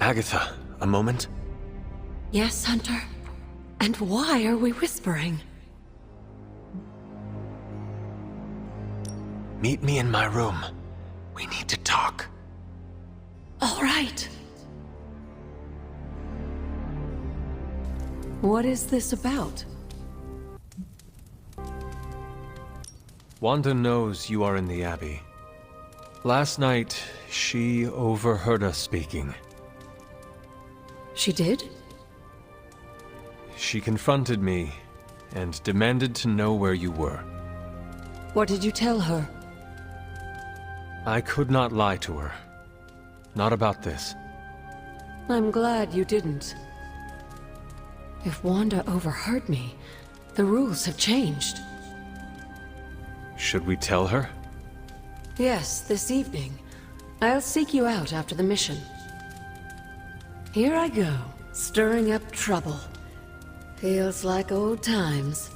Agatha, a moment? Yes, Hunter? And why are we whispering? Meet me in my room. We need to talk. All right. What is this about? Wanda knows you are in the Abbey. Last night, she overheard us speaking. She did? She confronted me and demanded to know where you were. What did you tell her? I could not lie to her. Not about this. I'm glad you didn't. If Wanda overheard me, the rules have changed. Should we tell her? Yes, this evening. I'll seek you out after the mission. Here I go, stirring up trouble. Feels like old times.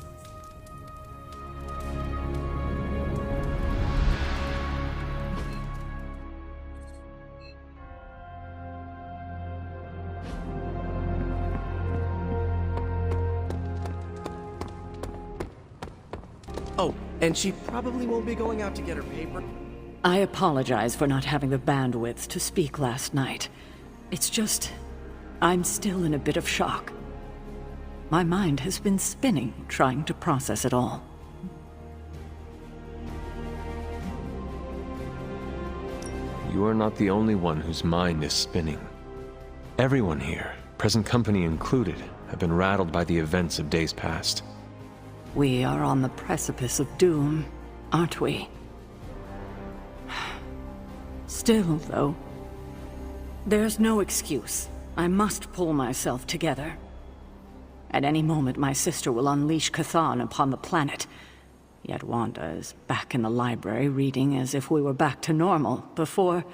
Oh, and she probably won't be going out to get her paper. I apologize for not having the bandwidth to speak last night. It's just... I'm still in a bit of shock. My mind has been spinning, trying to process it all. You are not the only one whose mind is spinning. Everyone here, present company included, have been rattled by the events of days past. We are on the precipice of doom, aren't we? Still, though, there's no excuse. I must pull myself together. At any moment, my sister will unleash Chthon upon the planet. Yet Wanda is back in the library reading as if we were back to normal before...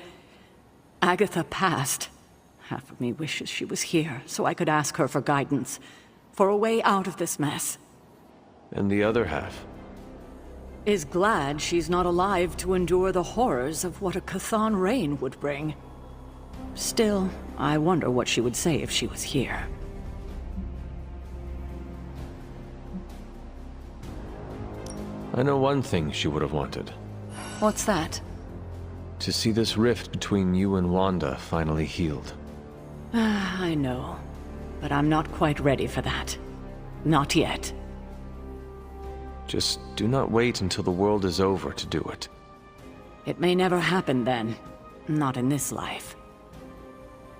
Agatha passed. Half of me wishes she was here, so I could ask her for guidance, for a way out of this mess. And the other half? Is glad she's not alive to endure the horrors of what a Chthon reign would bring. Still, I wonder what she would say if she was here. I know one thing she would have wanted. What's that? To see this rift between you and Wanda finally healed. I know. But I'm not quite ready for that. Not yet. Just do not wait until the world is over to do it. It may never happen then. Not in this life.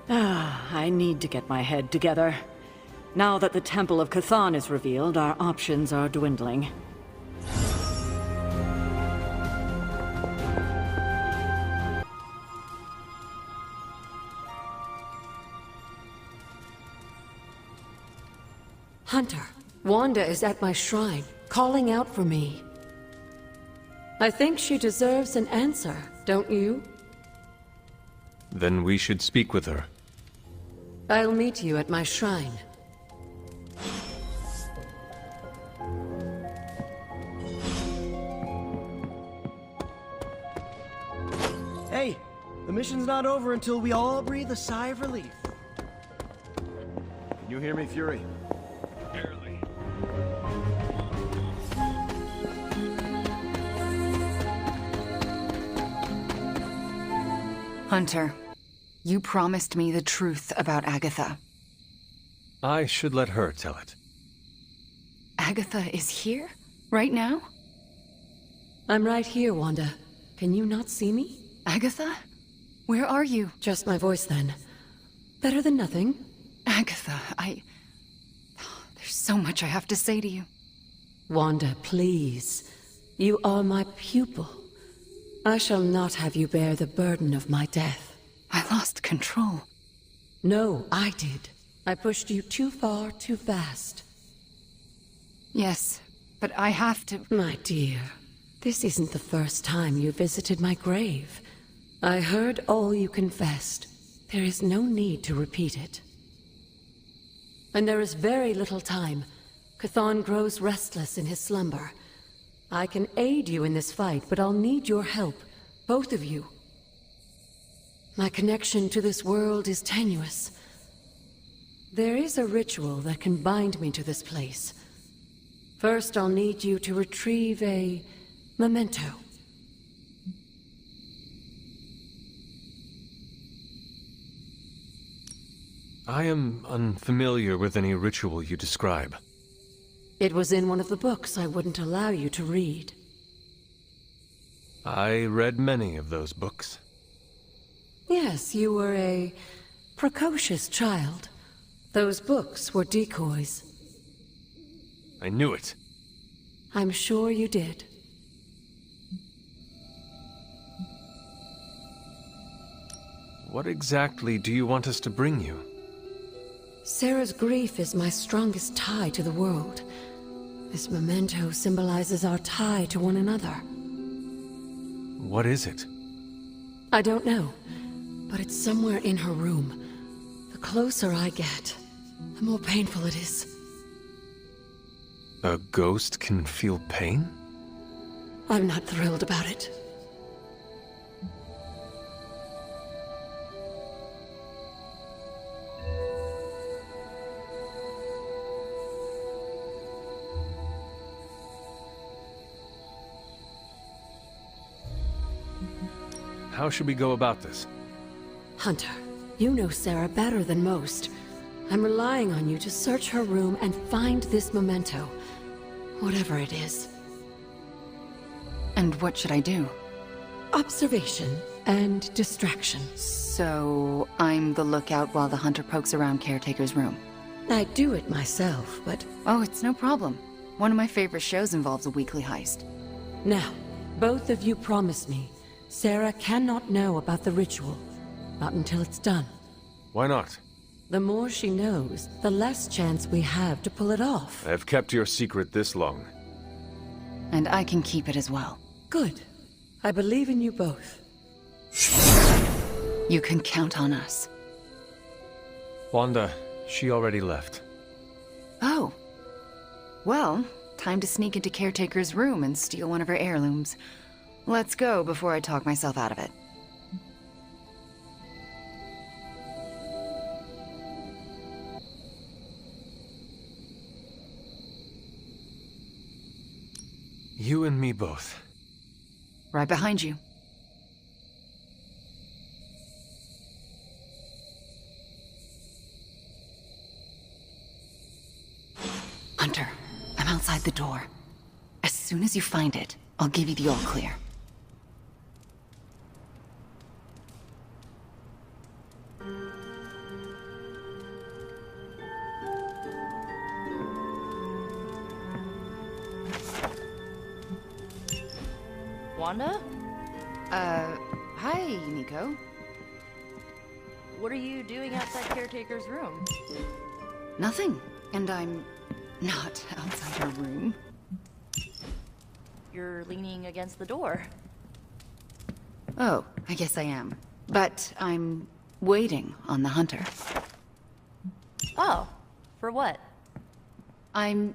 I need to get my head together. Now that the Temple of Chthon is revealed, our options are dwindling. Hunter, Wanda is at my shrine, calling out for me. I think she deserves an answer, don't you? Then we should speak with her. I'll meet you at my shrine. Hey, the mission's not over until we all breathe a sigh of relief. Can you hear me, Fury? Barely. Hunter, you promised me the truth about Agatha. I should let her tell it. Agatha is here? Right now? I'm right here, Wanda. Can you not see me? Agatha? Where are you? Just my voice, then. Better than nothing. Agatha, There's so much I have to say to you. Wanda, please. You are my pupil. I shall not have you bear the burden of my death. I lost control. No, I did. I pushed you too far, too fast. Yes, but I have to... My dear, this isn't the first time you visited my grave. I heard all you confessed. There is no need to repeat it. And there is very little time. Chthon grows restless in his slumber. I can aid you in this fight, but I'll need your help. Both of you. My connection to this world is tenuous. There is a ritual that can bind me to this place. First, I'll need you to retrieve a memento. I am unfamiliar with any ritual you describe. It was in one of the books I wouldn't allow you to read. I read many of those books. Yes, you were a precocious child. Those books were decoys. I knew it. I'm sure you did. What exactly do you want us to bring you? Sarah's grief is my strongest tie to the world. This memento symbolizes our tie to one another. What is it? I don't know, but it's somewhere in her room. The closer I get, the more painful it is. A ghost can feel pain? I'm not thrilled about it. How should we go about this? Hunter, you know Sarah better than most. I'm relying on you to search her room and find this memento. Whatever it is. And what should I do? Observation and distraction. So, I'm the lookout while the hunter pokes around Caretaker's room. I do it myself, but... Oh, it's no problem. One of my favorite shows involves a weekly heist. Now, both of you promise me Sarah cannot know about the ritual. Not until it's done. Why not? The more she knows, the less chance we have to pull it off. I have kept your secret this long. And I can keep it as well. Good. I believe in you both. You can count on us. Wanda, she already left. Oh. Well, time to sneak into Caretaker's room and steal one of her heirlooms. Let's go before I talk myself out of it. You and me both. Right behind you. Hunter, I'm outside the door. As soon as you find it, I'll give you the all-clear. Wanda? Hi, Nico. What are you doing outside Caretaker's room? Nothing. And I'm not outside her room. You're leaning against the door. Oh, I guess I am. But I'm waiting on the Hunter. Oh, for what? I'm...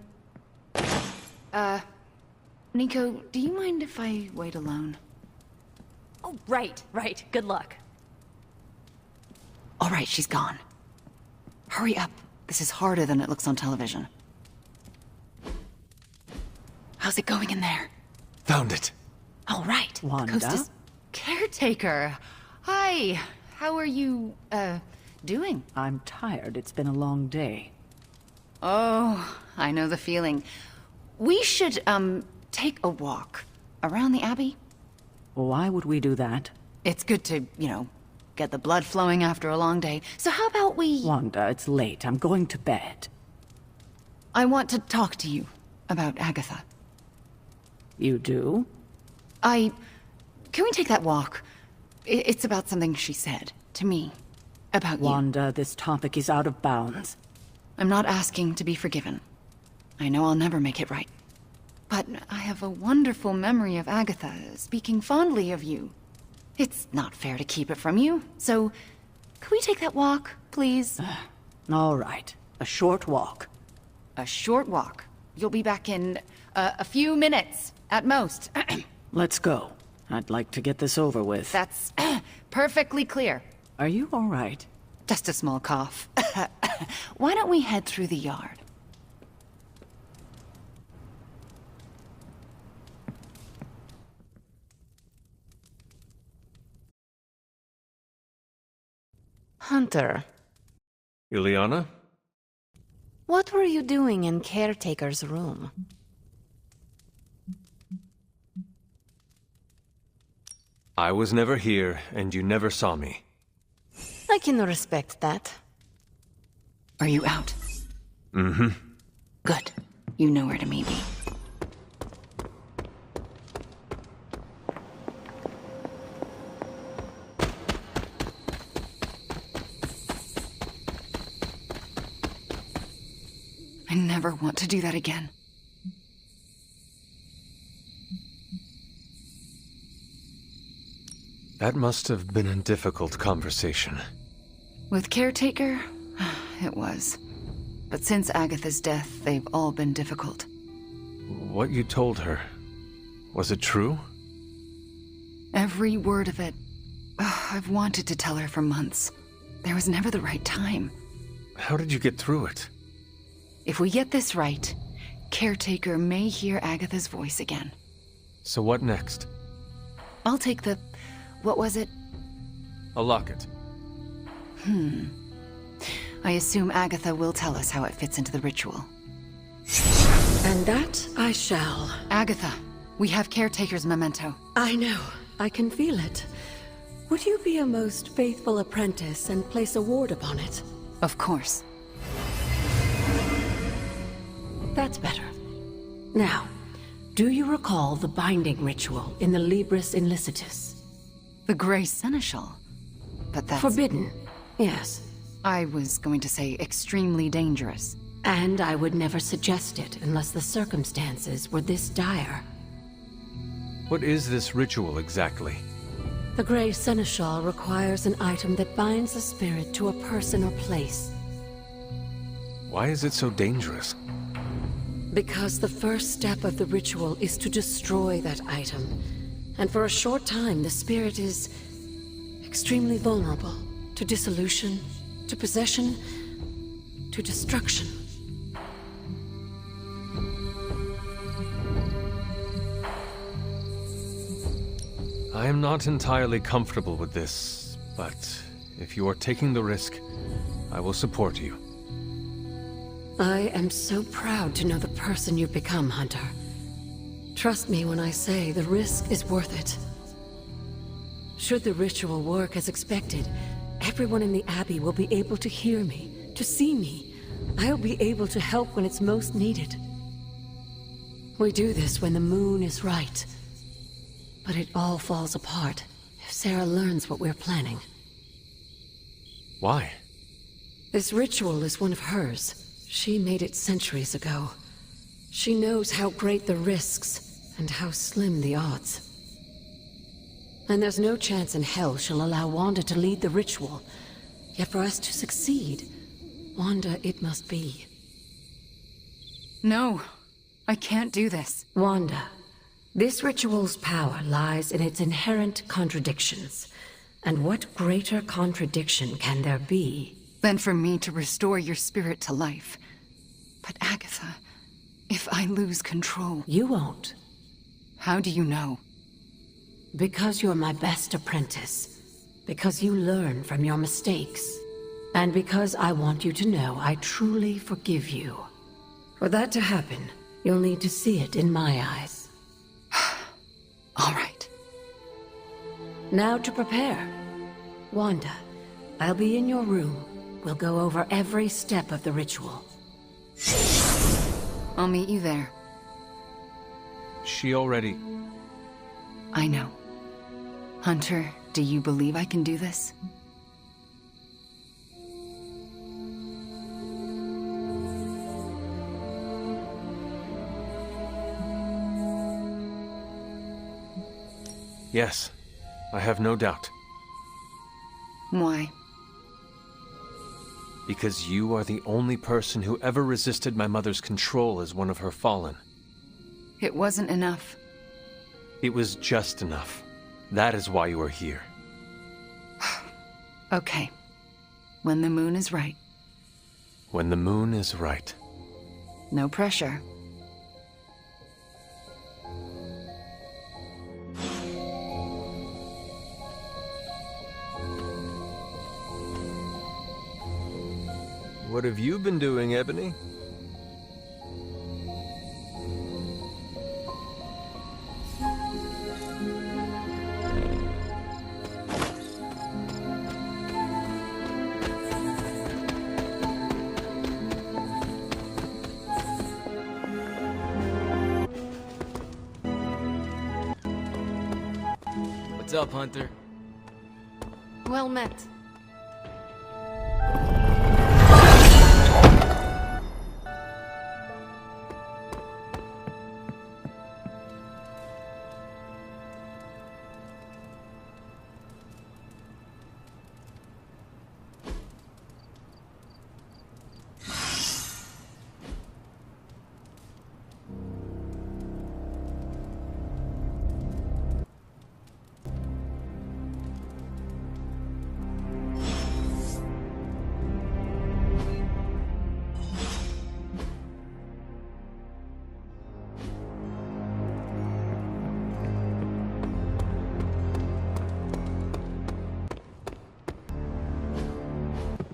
Nico, do you mind if I wait alone? Oh, right. Good luck. All right, she's gone. Hurry up. This is harder than it looks on television. How's it going in there? Found it. All right. Wanda? Coast is Caretaker. Hi. How are you, doing? I'm tired. It's been a long day. Oh, I know the feeling. We should, take a walk around the Abbey. Why would we do that? It's good to, get the blood flowing after a long day. So how about we... Wanda, it's late. I'm going to bed. I want to talk to you about Agatha. You do? Can we take that walk? It's about something she said to me. About you. Wanda, this topic is out of bounds. I'm not asking to be forgiven. I know I'll never make it right. But I have a wonderful memory of Agatha speaking fondly of you. It's not fair to keep it from you, so... Can we take that walk, please? All right. A short walk. A short walk. You'll be back in, a few minutes, at most. Let's go. I'd like to get this over with. That's perfectly clear. Are you all right? Just a small cough. Why don't we head through the yard? Hunter, Ileana? what were you doing in Caretaker's room? I was never here, and you never saw me. I can respect that. Are you out? Mm-hmm. Good. You know where to meet me. I never want to do that again. That must have been a difficult conversation. With Caretaker, it was. But since Agatha's death, they've all been difficult. What you told her, was it true? Every word of it. I've wanted to tell her for months. There was never the right time. How did you get through it? If we get this right, Caretaker may hear Agatha's voice again. So what next? I'll take the... what was it? A locket. I assume Agatha will tell us how it fits into the ritual. And that I shall. Agatha, we have Caretaker's memento. I know. I can feel it. Would you be a most faithful apprentice and place a ward upon it? Of course. That's better. Now, do you recall the binding ritual in the Libris Inlicitus? The Grey Seneschal? But that's... Forbidden, yes. I was going to say extremely dangerous. And I would never suggest it unless the circumstances were this dire. What is this ritual exactly? The Grey Seneschal requires an item that binds the spirit to a person or place. Why is it so dangerous? Because the first step of the ritual is to destroy that item. And for a short time, the spirit is extremely vulnerable to dissolution, to possession, to destruction. I am not entirely comfortable with this, but if you are taking the risk, I will support you. I am so proud to know the person you've become, Hunter. Trust me when I say the risk is worth it. Should the ritual work as expected, everyone in the Abbey will be able to hear me, to see me. I'll be able to help when it's most needed. We do this when the moon is right. But it all falls apart if Sarah learns what we're planning. Why? This ritual is one of hers. She made it centuries ago. She knows how great the risks and how slim the odds. And there's no chance in hell she'll allow Wanda to lead the ritual. Yet for us to succeed, Wanda it must be. No, I can't do this. Wanda, this ritual's power lies in its inherent contradictions. And what greater contradiction can there be than for me to restore your spirit to life? But Agatha, if I lose control... You won't. How do you know? Because you're my best apprentice. Because you learn from your mistakes. And because I want you to know I truly forgive you. For that to happen, you'll need to see it in my eyes. All right. Now to prepare. Wanda, I'll be in your room. We'll go over every step of the ritual. I'll meet you there. She already... I know. Hunter, do you believe I can do this? Yes, I have no doubt. Why? Because you are the only person who ever resisted my mother's control as one of her fallen. It wasn't enough. It was just enough. That is why you are here. Okay. When the moon is right. When the moon is right. No pressure. What have you been doing, Ebony? What's up, Hunter? Well met.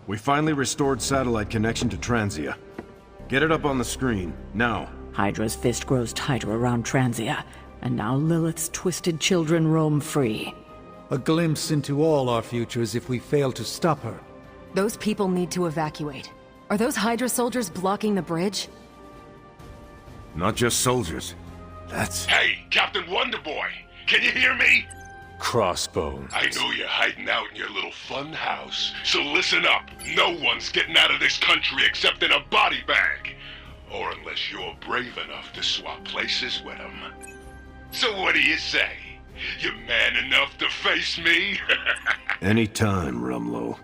We finally restored satellite connection to Transia. Get it up on the screen, now. Hydra's fist grows tighter around Transia, and now Lilith's twisted children roam free. A glimpse into all our futures if we fail to stop her. Those people need to evacuate. Are those Hydra soldiers blocking the bridge? Not just soldiers. That's... Hey, Captain Wonderboy! Can you hear me? Crossbones. I know you're hiding out in your little fun house, so listen up. No one's getting out of this country except in a body bag. Or unless you're brave enough to swap places with them. So what do you say? You man enough to face me? Anytime, Rumlow.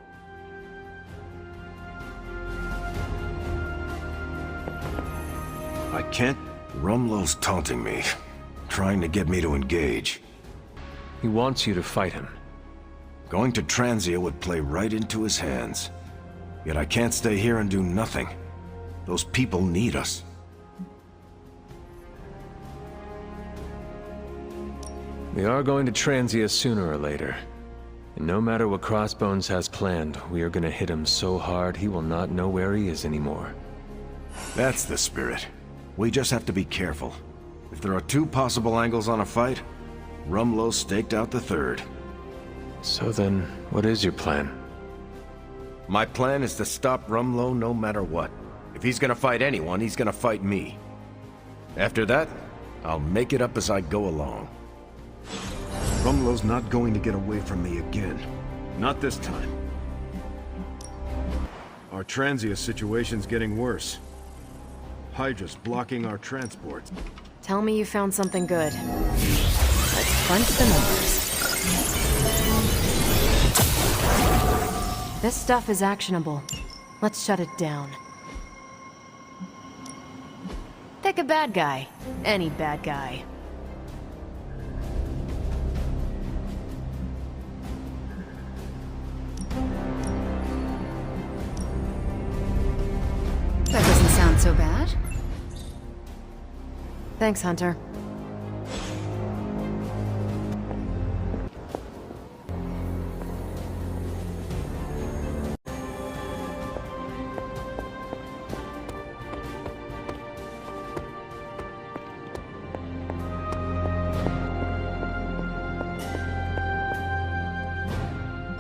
I can't... Rumlow's taunting me, trying to get me to engage. He wants you to fight him. Going to Transia would play right into his hands. Yet I can't stay here and do nothing. Those people need us. We are going to Transia sooner or later. And no matter what Crossbones has planned, we are gonna hit him so hard he will not know where he is anymore. That's the spirit. We just have to be careful. If there are two possible angles on a fight, Rumlow staked out the third. So then, what is your plan? My plan is to stop Rumlow no matter what. If he's gonna fight anyone, he's gonna fight me. After that, I'll make it up as I go along. Rumlow's not going to get away from me again. Not this time. Our Transia situation's getting worse. Hydra's blocking our transports. Tell me you found something good. Let's crunch the numbers. This stuff is actionable. Let's shut it down. Pick a bad guy. Any bad guy. That doesn't sound so bad. Thanks, Hunter.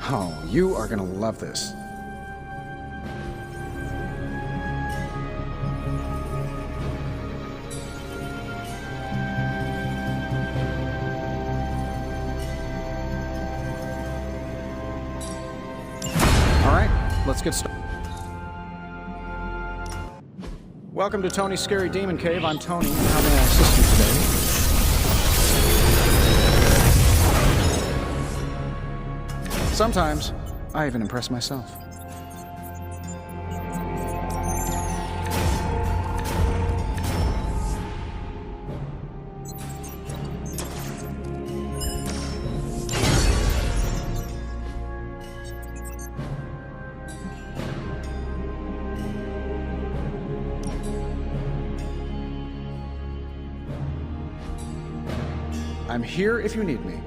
Oh, you are gonna love this. Let's get started. Welcome to Tony's Scary Demon Cave. I'm Tony. How may I assist you today? Sometimes, I even impress myself. I'm here if you need me.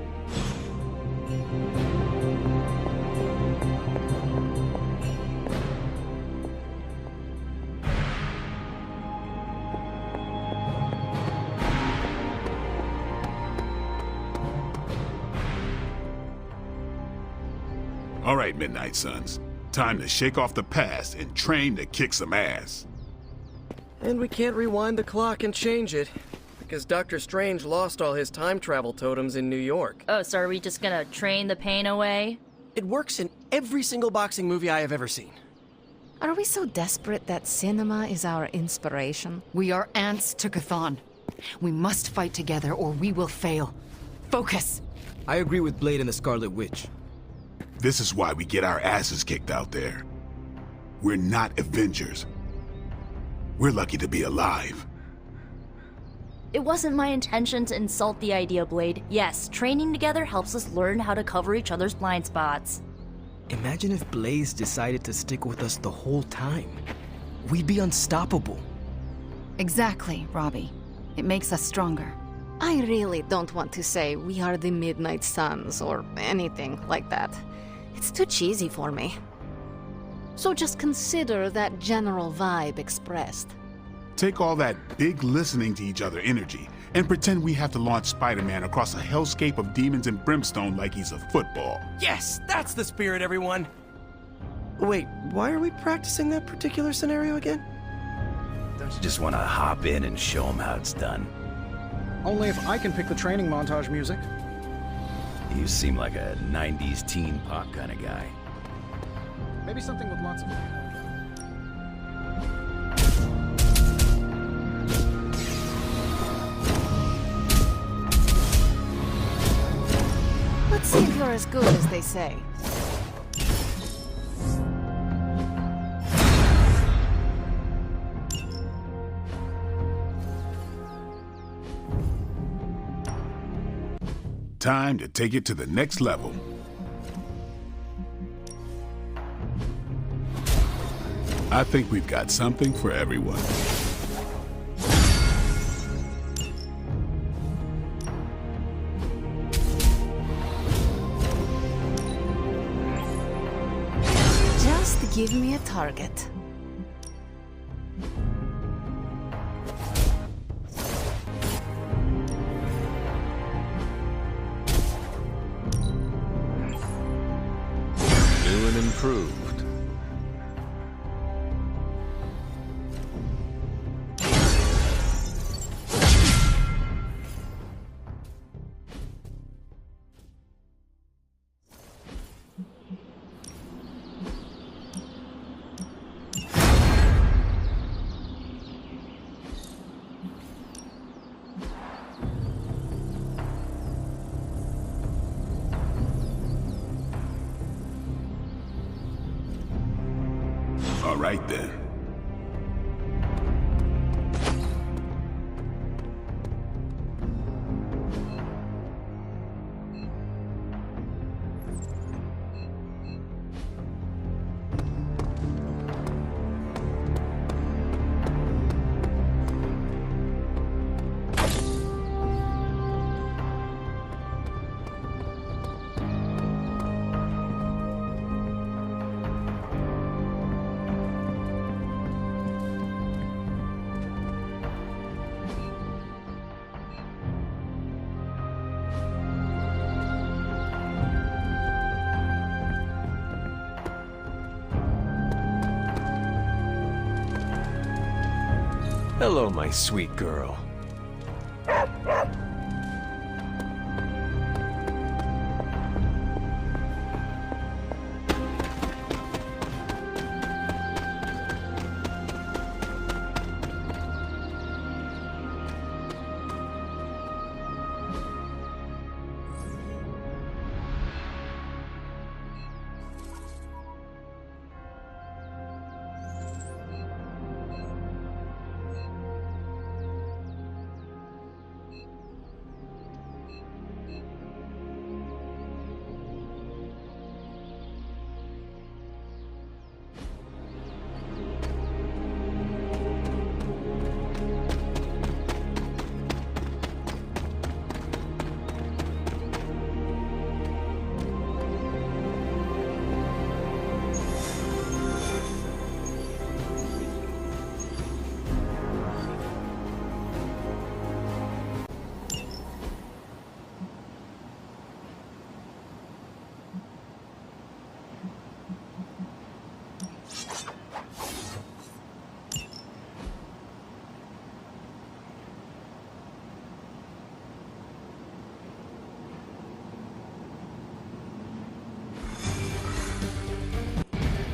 All right, Midnight Suns. Time to shake off the past and train to kick some ass. And we can't rewind the clock and change it. Because Dr. Strange lost all his time travel totems in New York. Oh, so are we just gonna train the pain away? It works in every single boxing movie I have ever seen. Are we so desperate that cinema is our inspiration? We are ants to Chthon. We must fight together or we will fail. Focus! I agree with Blade and the Scarlet Witch. This is why we get our asses kicked out there. We're not Avengers. We're lucky to be alive. It wasn't my intention to insult the idea, Blade. Yes, training together helps us learn how to cover each other's blind spots. Imagine if Blaze decided to stick with us the whole time. We'd be unstoppable. Exactly, Robbie. It makes us stronger. I really don't want to say we are the Midnight Suns or anything like that. It's too cheesy for me. So just consider that general vibe expressed. Take all that big listening to each other energy and pretend we have to launch Spider-Man across a hellscape of demons and brimstone like he's a football. Yes, that's the spirit, everyone! Wait, why are we practicing that particular scenario again? Don't you just want to hop in and show them how it's done? Only if I can pick the training montage music. You seem like a 90s teen pop kind of guy. Maybe something with lots of... never as good as they say. Time to take it to the next level. I think we've got something for everyone. Just give me a target. New and improved. All right then. Hello, my sweet girl.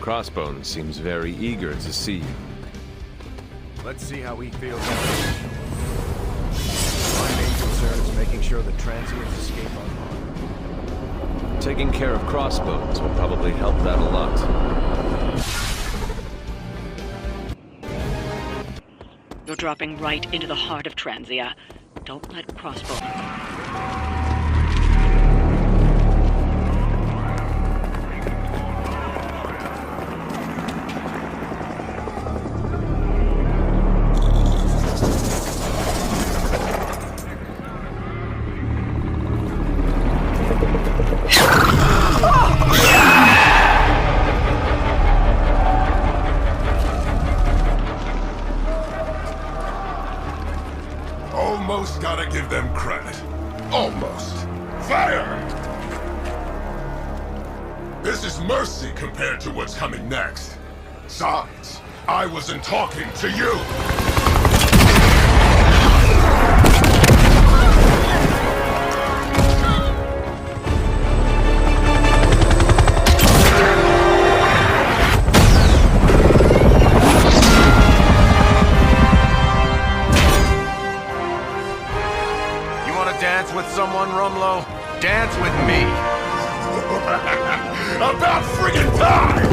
Crossbones seems very eager to see you. Let's see how he feels. My main concern is making sure the transients escape unharmed. Taking care of Crossbones will probably help that a lot. You're dropping right into the heart of Transia. Don't let Crossbones... Almost gotta give them credit. Almost. Fire! This is mercy compared to what's coming next. Besides, I wasn't talking to you! Dance with someone, Rumlow? Dance with me! About friggin' time!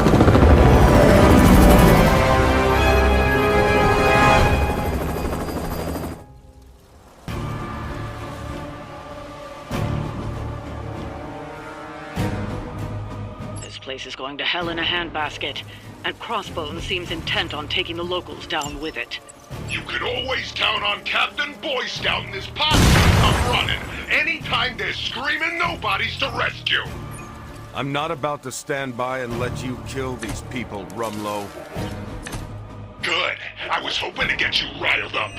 This place is going to hell in a handbasket, and Crossbones seems intent on taking the locals down with it. You can always count on Captain Boy Scout and his posse to come running. Anytime there's screaming nobodies to rescue. I'm not about to stand by and let you kill these people, Rumlow. Good. I was hoping to get you riled up.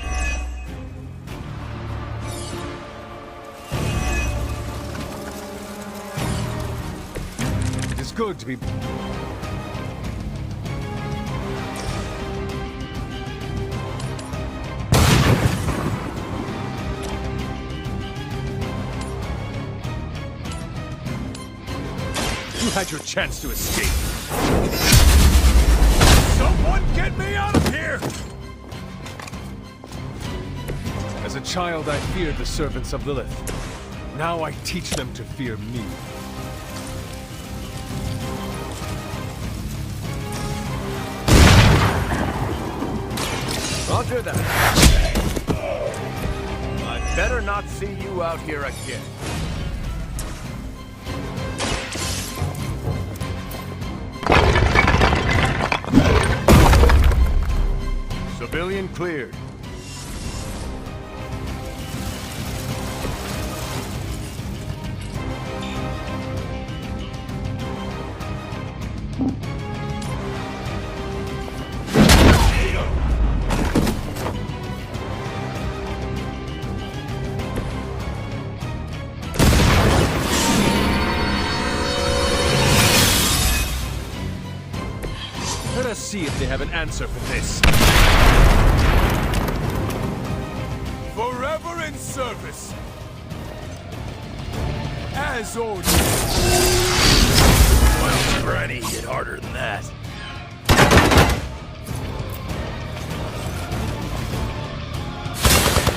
It is good to be... You had your chance to escape. Someone get me out of here! As a child, I feared the servants of Lilith. Now I teach them to fear me. Roger that. I better not see you out here again. Civilian cleared. Let us see if they have an answer for this. Forever in service. As ordered. Well, Granny hit harder than that.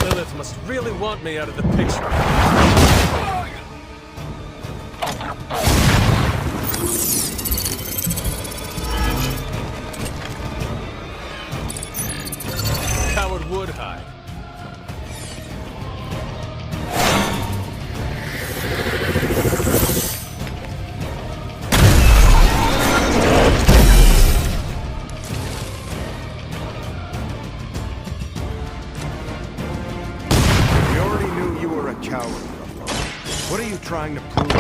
Lilith must really want me out of the picture. Coward would hide. We already knew you were a coward. What are you trying to prove? I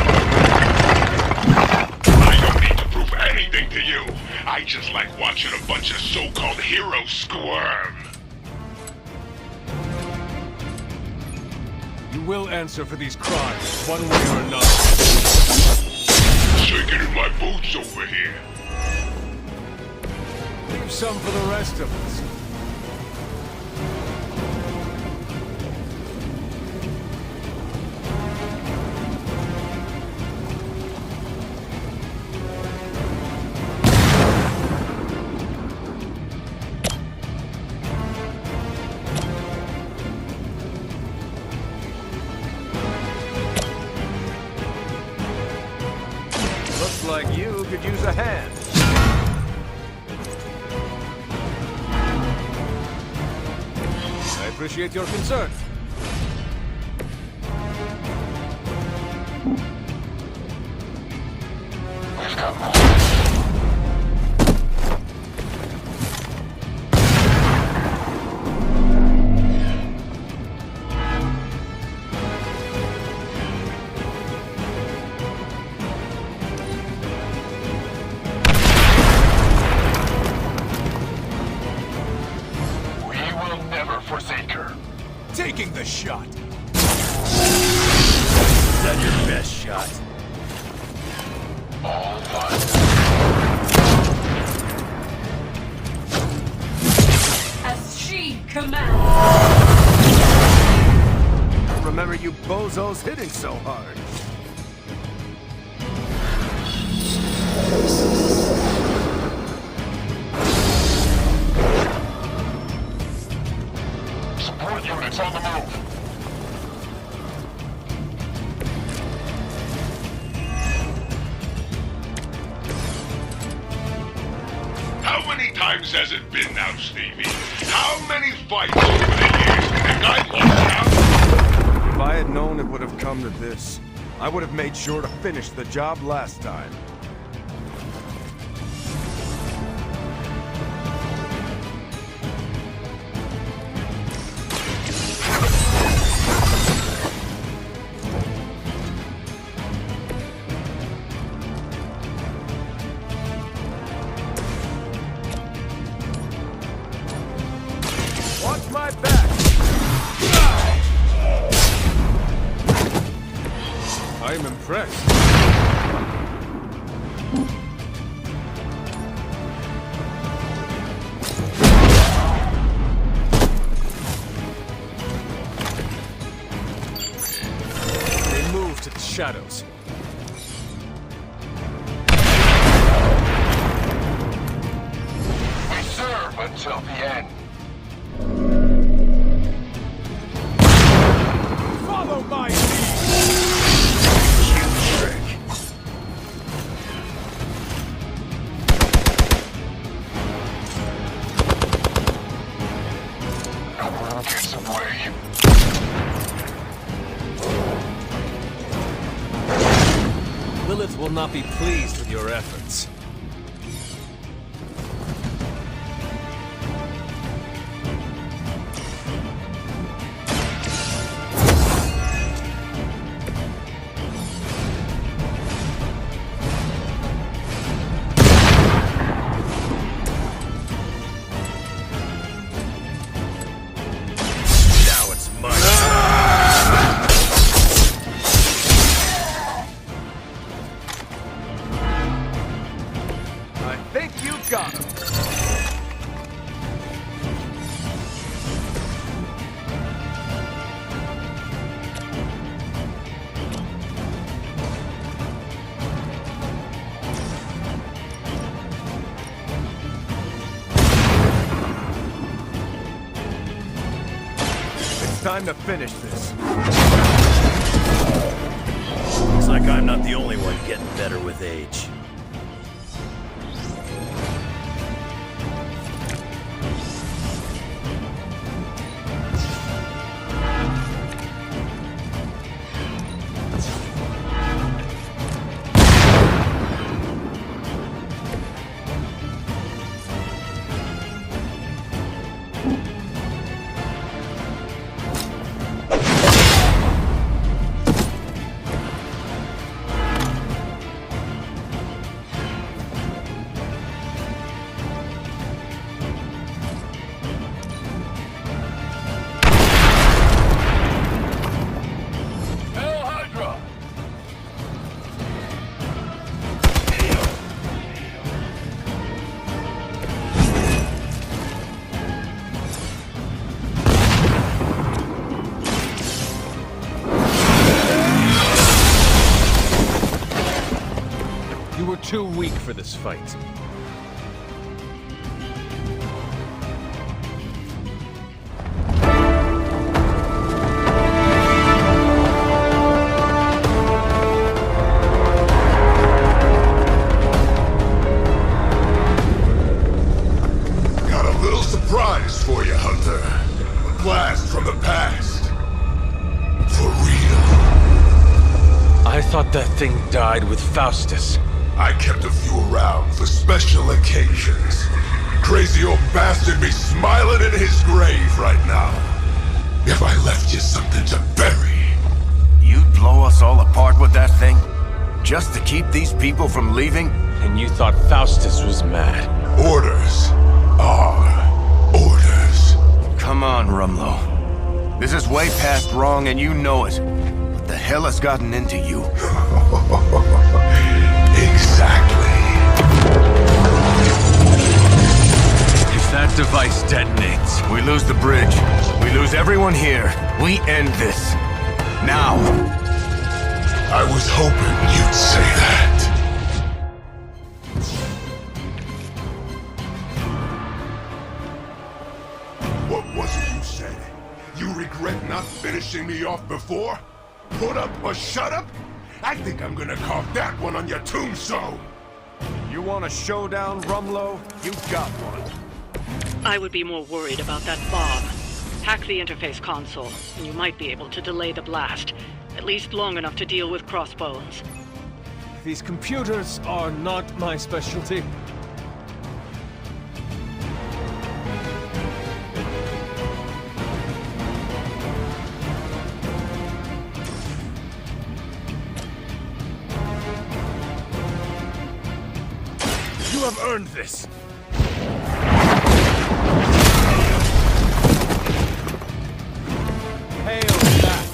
don't need to prove anything to you. I just like watching a bunch of so-called heroes squirm. You will answer for these crimes, one way or another. Shaking in my boots over here. Leave some for the rest of us. Looks like you could use a hand. I appreciate your concern. Forsake her. Taking the shot. Is that your best shot? All one. As she commands. I remember you bozos hitting so hard. Support units on the move. years has it been now, Stevie? How many fights over the years do you think I lost out? If I had known it would have come to this, I would have made sure to finish the job last time. Watch my back! I'm impressed. They move to the shadows. We serve until the end. Follow my lead! Gets away. Lilith will not be pleased with your efforts. Now it's mine. I think you got him. It's time to finish this. Looks like I'm not the only one getting better with age. Hail Hydra! You were too weak for this fight. Got a little surprise for you, Hunter. A blast from the past. For real. I thought that thing died with Faustus. I kept a few around for special occasions. Crazy old bastard be smiling in his grave right now. If I left you something to bury. You'd blow us all apart with that thing? Just to keep these people from leaving? And you thought Faustus was mad. Orders are orders. Come on, Rumlow. This is way past wrong and you know it. What the hell has gotten into you? Exactly. If that device detonates, we lose the bridge. We lose everyone here. We end this. Now. I was hoping you'd say that. What was it you said? You regret not finishing me off before? Put up or shut up? I think I'm gonna carve that one on your tombstone. You want a showdown, Rumlow? You got one. I would be more worried about that bomb. Hack the interface console, and you might be able to delay the blast. At least long enough to deal with Crossbones. These computers are not my specialty. You have earned this. Hail that.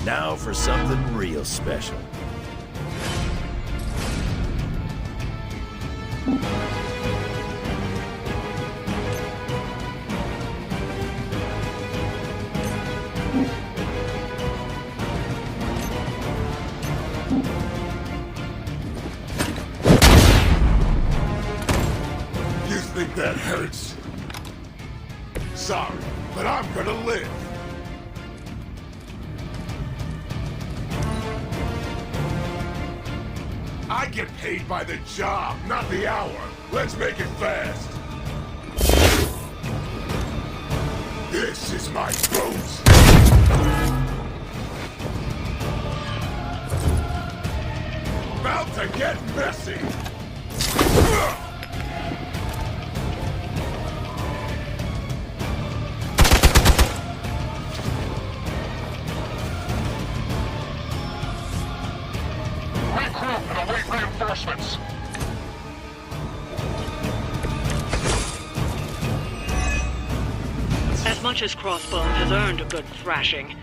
Now for something real special. You think that hurts? Sorry, but I'm gonna live. I get paid by the job, not the hour. Let's make it fast. This is my boat. About to get messy. Regroup and await reinforcements. As much as Crossbones has earned a good thrashing,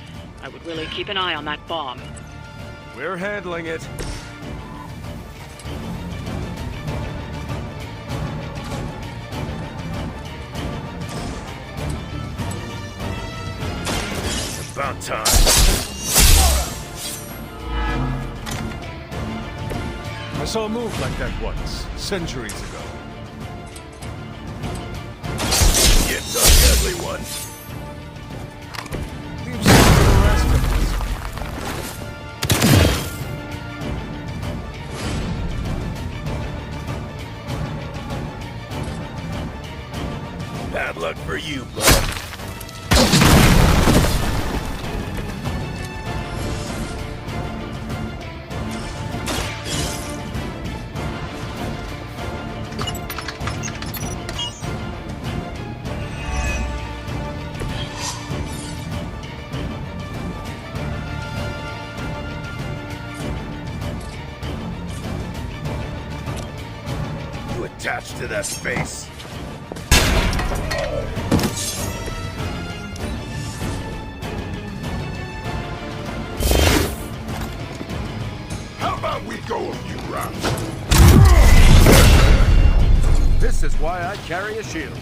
I would really keep an eye on that bomb. We're handling it. About time. I saw a move like that once, centuries ago. It's a deadly one. Leave some for the rest of us. Bad luck for you, bud. Attached to that space. How about we go a few rounds? This is why I carry a shield.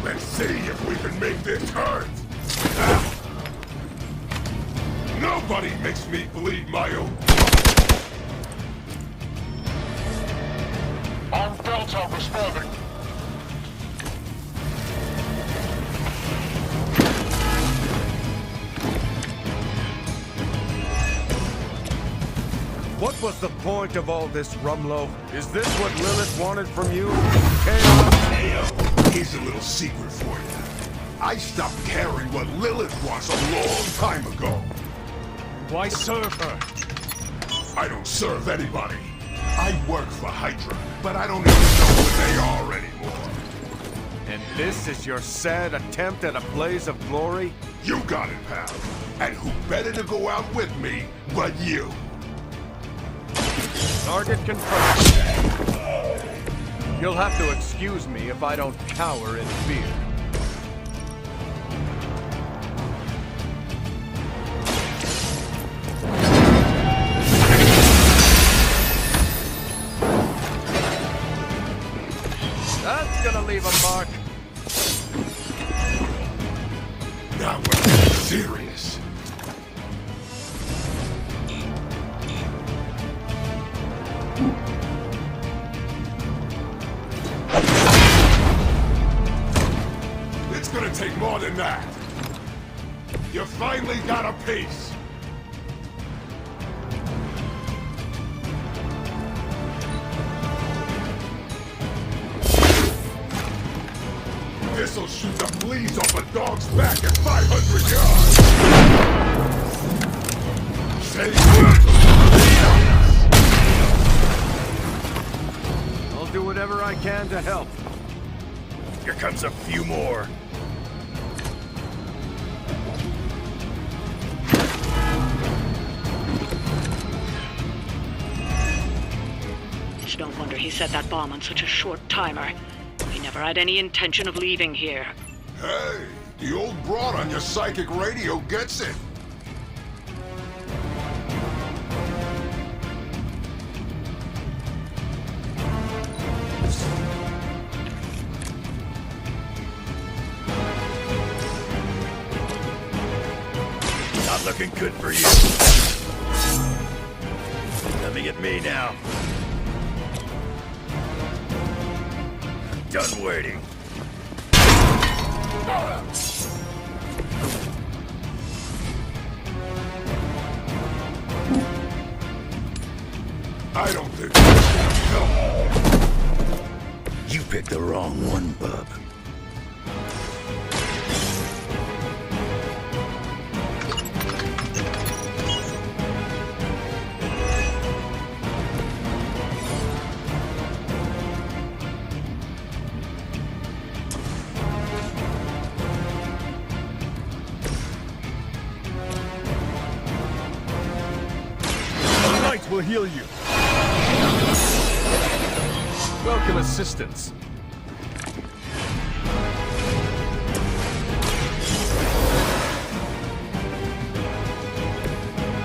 Let's see if we can make this hurt. Nobody makes me bleed my own blood. On Delta responding. What was the point of all this, Rumlow? Is this what Lilith wanted from you? Chaos? Here's a little secret for you. I stopped caring what Lilith was a long time ago. Why serve her? I don't serve anybody. I work for Hydra, but I don't even know who they are anymore. And this is your sad attempt at a blaze of glory? You got it, pal. And who better to go out with me but you? Target confirmed. You'll have to excuse me if I don't cower in fear. That's gonna leave a mark. more than that. You finally got a piece. This'll shoot the fleas off a dog's back at 500 yards! Say I'll do whatever I can to help. Here comes a few more. It's no wonder he set that bomb on such a short timer. He never had any intention of leaving here. Hey, the old broad on your psychic radio gets it. Not looking good for you. Coming at me now. Done waiting. I don't think that's gonna help. You picked the wrong one, bub. Will heal you. Welcome assistance.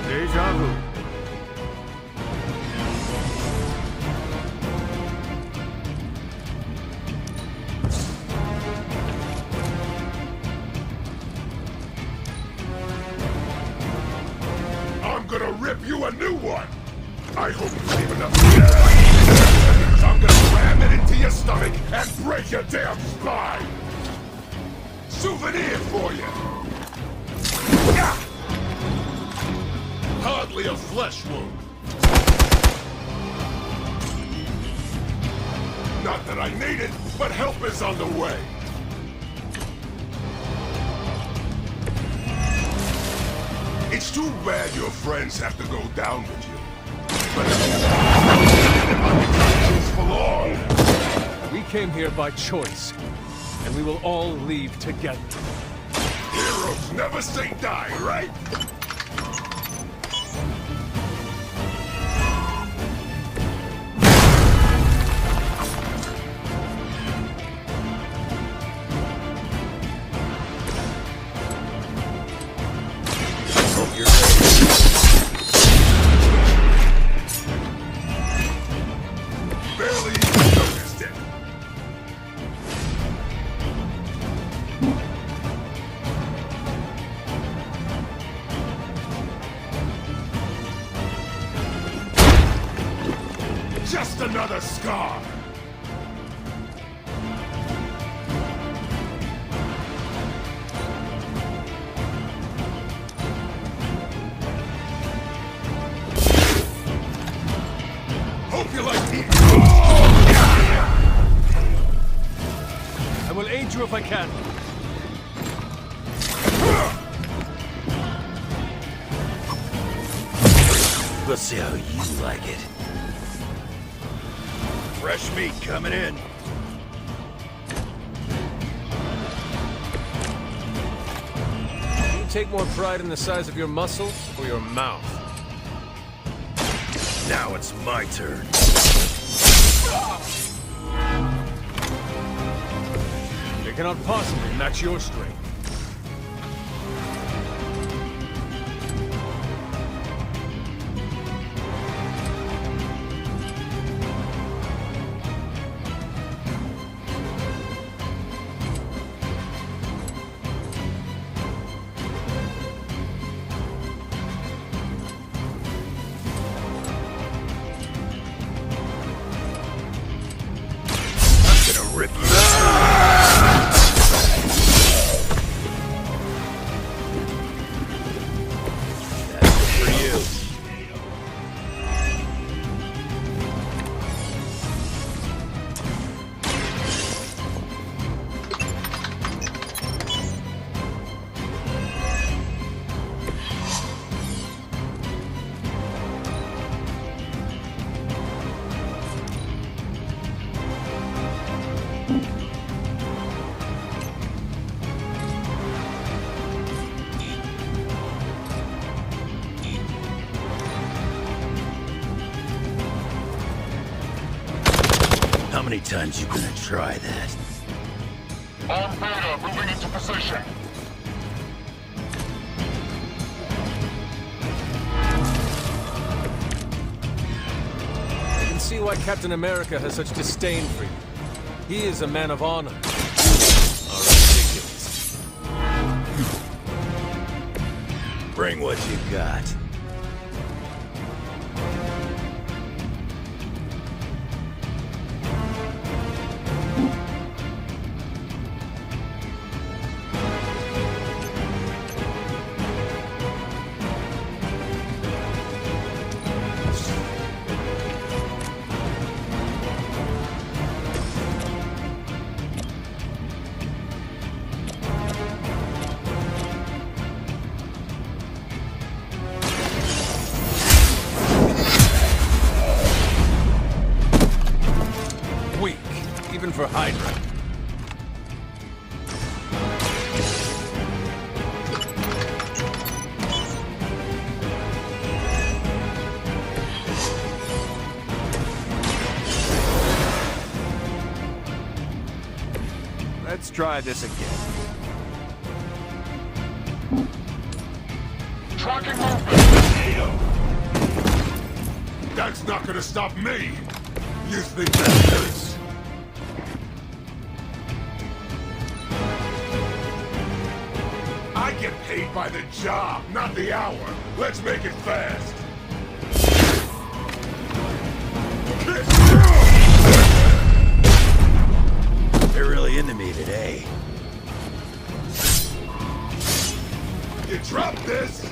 Deja vu. I'm gonna rip you a new one! I hope you leave enough because I'm gonna ram it into your stomach and break your damn spine! Souvenir for you! Hardly a flesh wound. Not that I need it, but help is on the way. It's too bad your friends have to go down with you. But for long. We came here by choice, and we will all leave together. Heroes never say die, right? Hope you're ready. Barely even noticed it. Just another scar. Hope you like eating. I will aid you if I can. We'll see how you like it. Fresh meat coming in. Do you take more pride in the size of your muscles or your mouth? Now it's my turn. They cannot possibly match your strength. Rip you. How many times you gonna try that? On Beta, moving into position. I can see why Captain America has such disdain for you. He is a man of honor. You are ridiculous. Bring what you got. Weak, even for Hydra. Let's try this again. Tracking movement. That's not gonna stop me! You think that is? I get paid by the job, not the hour. Let's make it fast. You're really into me today. You drop this?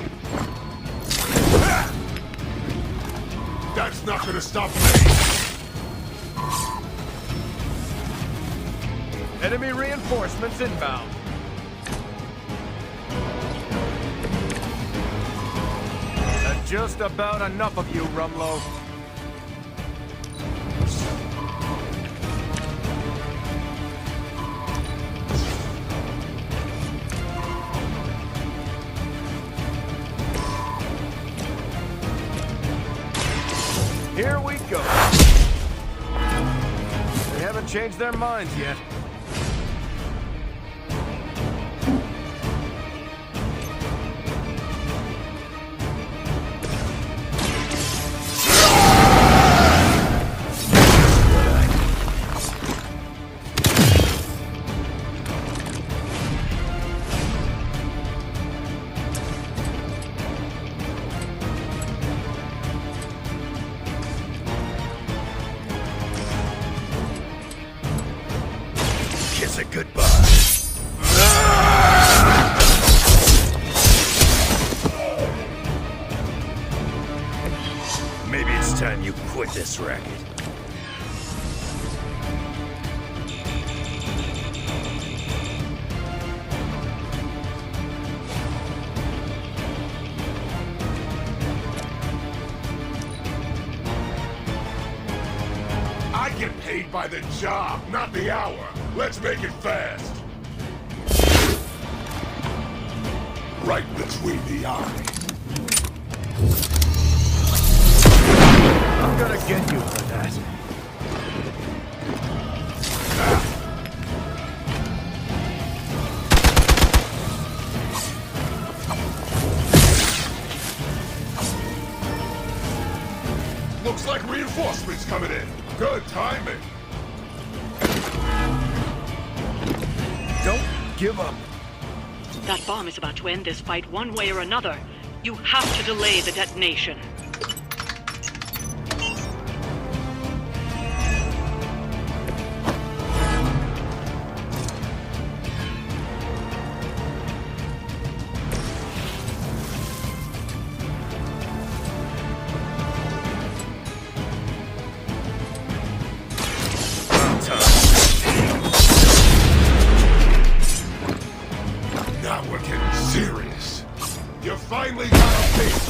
That's not gonna stop me! Enemy reinforcements inbound. That's just about enough of you, Rumlow. Here we go. They haven't changed their minds yet. Kiss it goodbye. Maybe it's time you quit this racket. I get paid by the job, not the hour. Let's make it fast. Right between the eyes. I'm gonna get you for that. Looks like reinforcements coming in. Good timing. Don't give up. That bomb is about to end this fight one way or another. You have to delay the detonation. Now we're getting serious. You finally got a piece.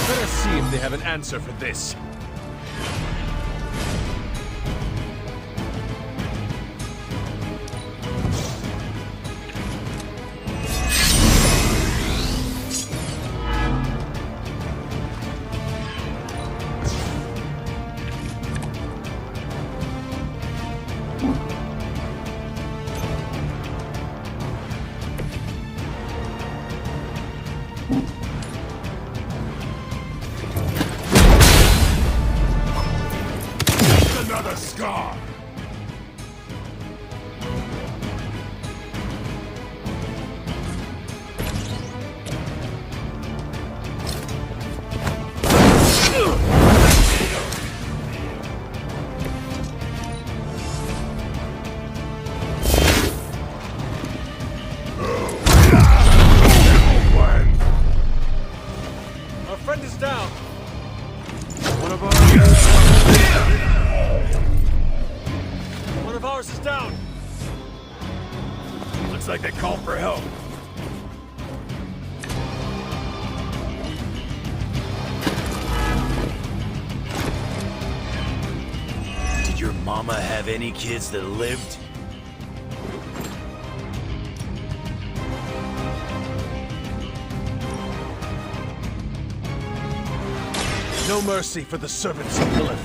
Let us see if they have an answer for this. another scar! Our friend is down. One of ours is down. Looks like they called for help. Did your mama have any kids that lived? No mercy for the servants of Lilith.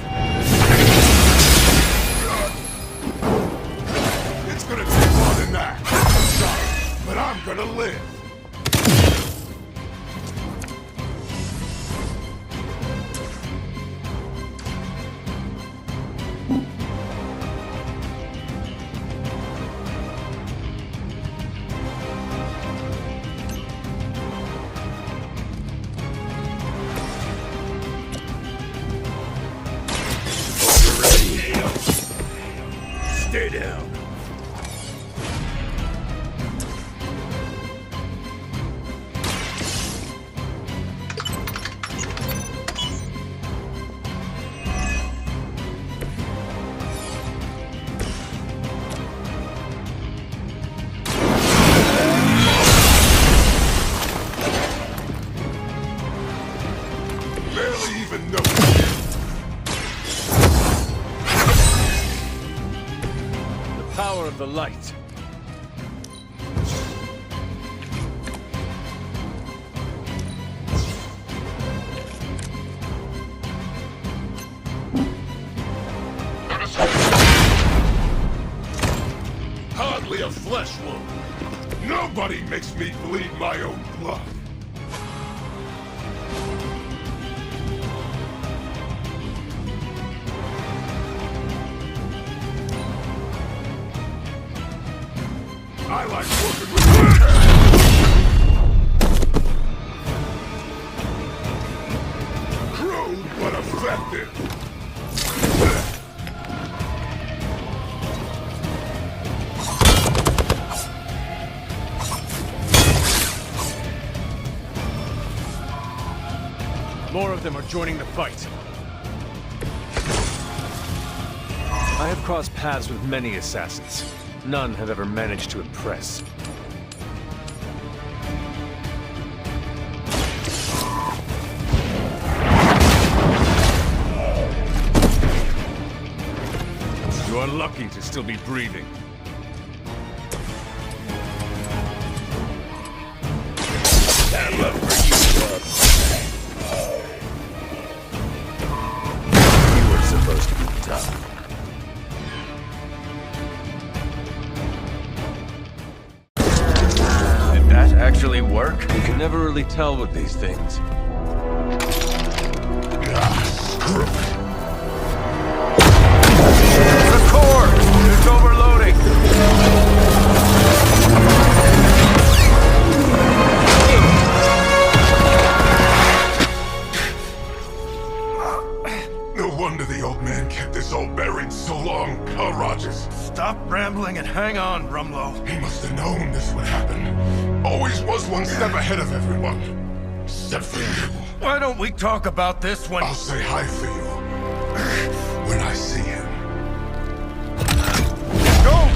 It's gonna take more than that. I'm sorry, but I'm gonna live. Stay down. Barely even know. Power of the light. Hardly a flesh wound. Nobody makes me bleed my own blood. I like working with crude but effective. More of them are joining the fight. I have crossed paths with many assassins. None have ever managed to impress. You are lucky to still be breathing. Bad luck for you, bud. You were supposed to be tough. Actually work? You can never really tell with these things. The core! It's overloading! No wonder the old man kept this all buried so long, huh, Rogers? Stop rambling and hang on, Rumlow. He must have known this would happen. Always was one step ahead of everyone. Except for you. Why don't we talk about this when... I'll say hi for you. When I see him. Go!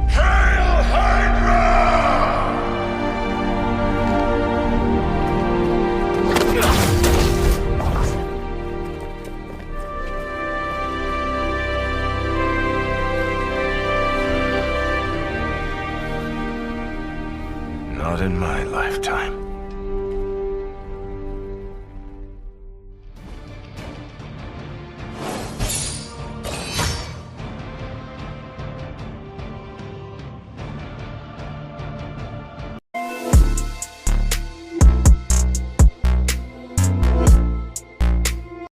Hail Hydra! Not in my lifetime.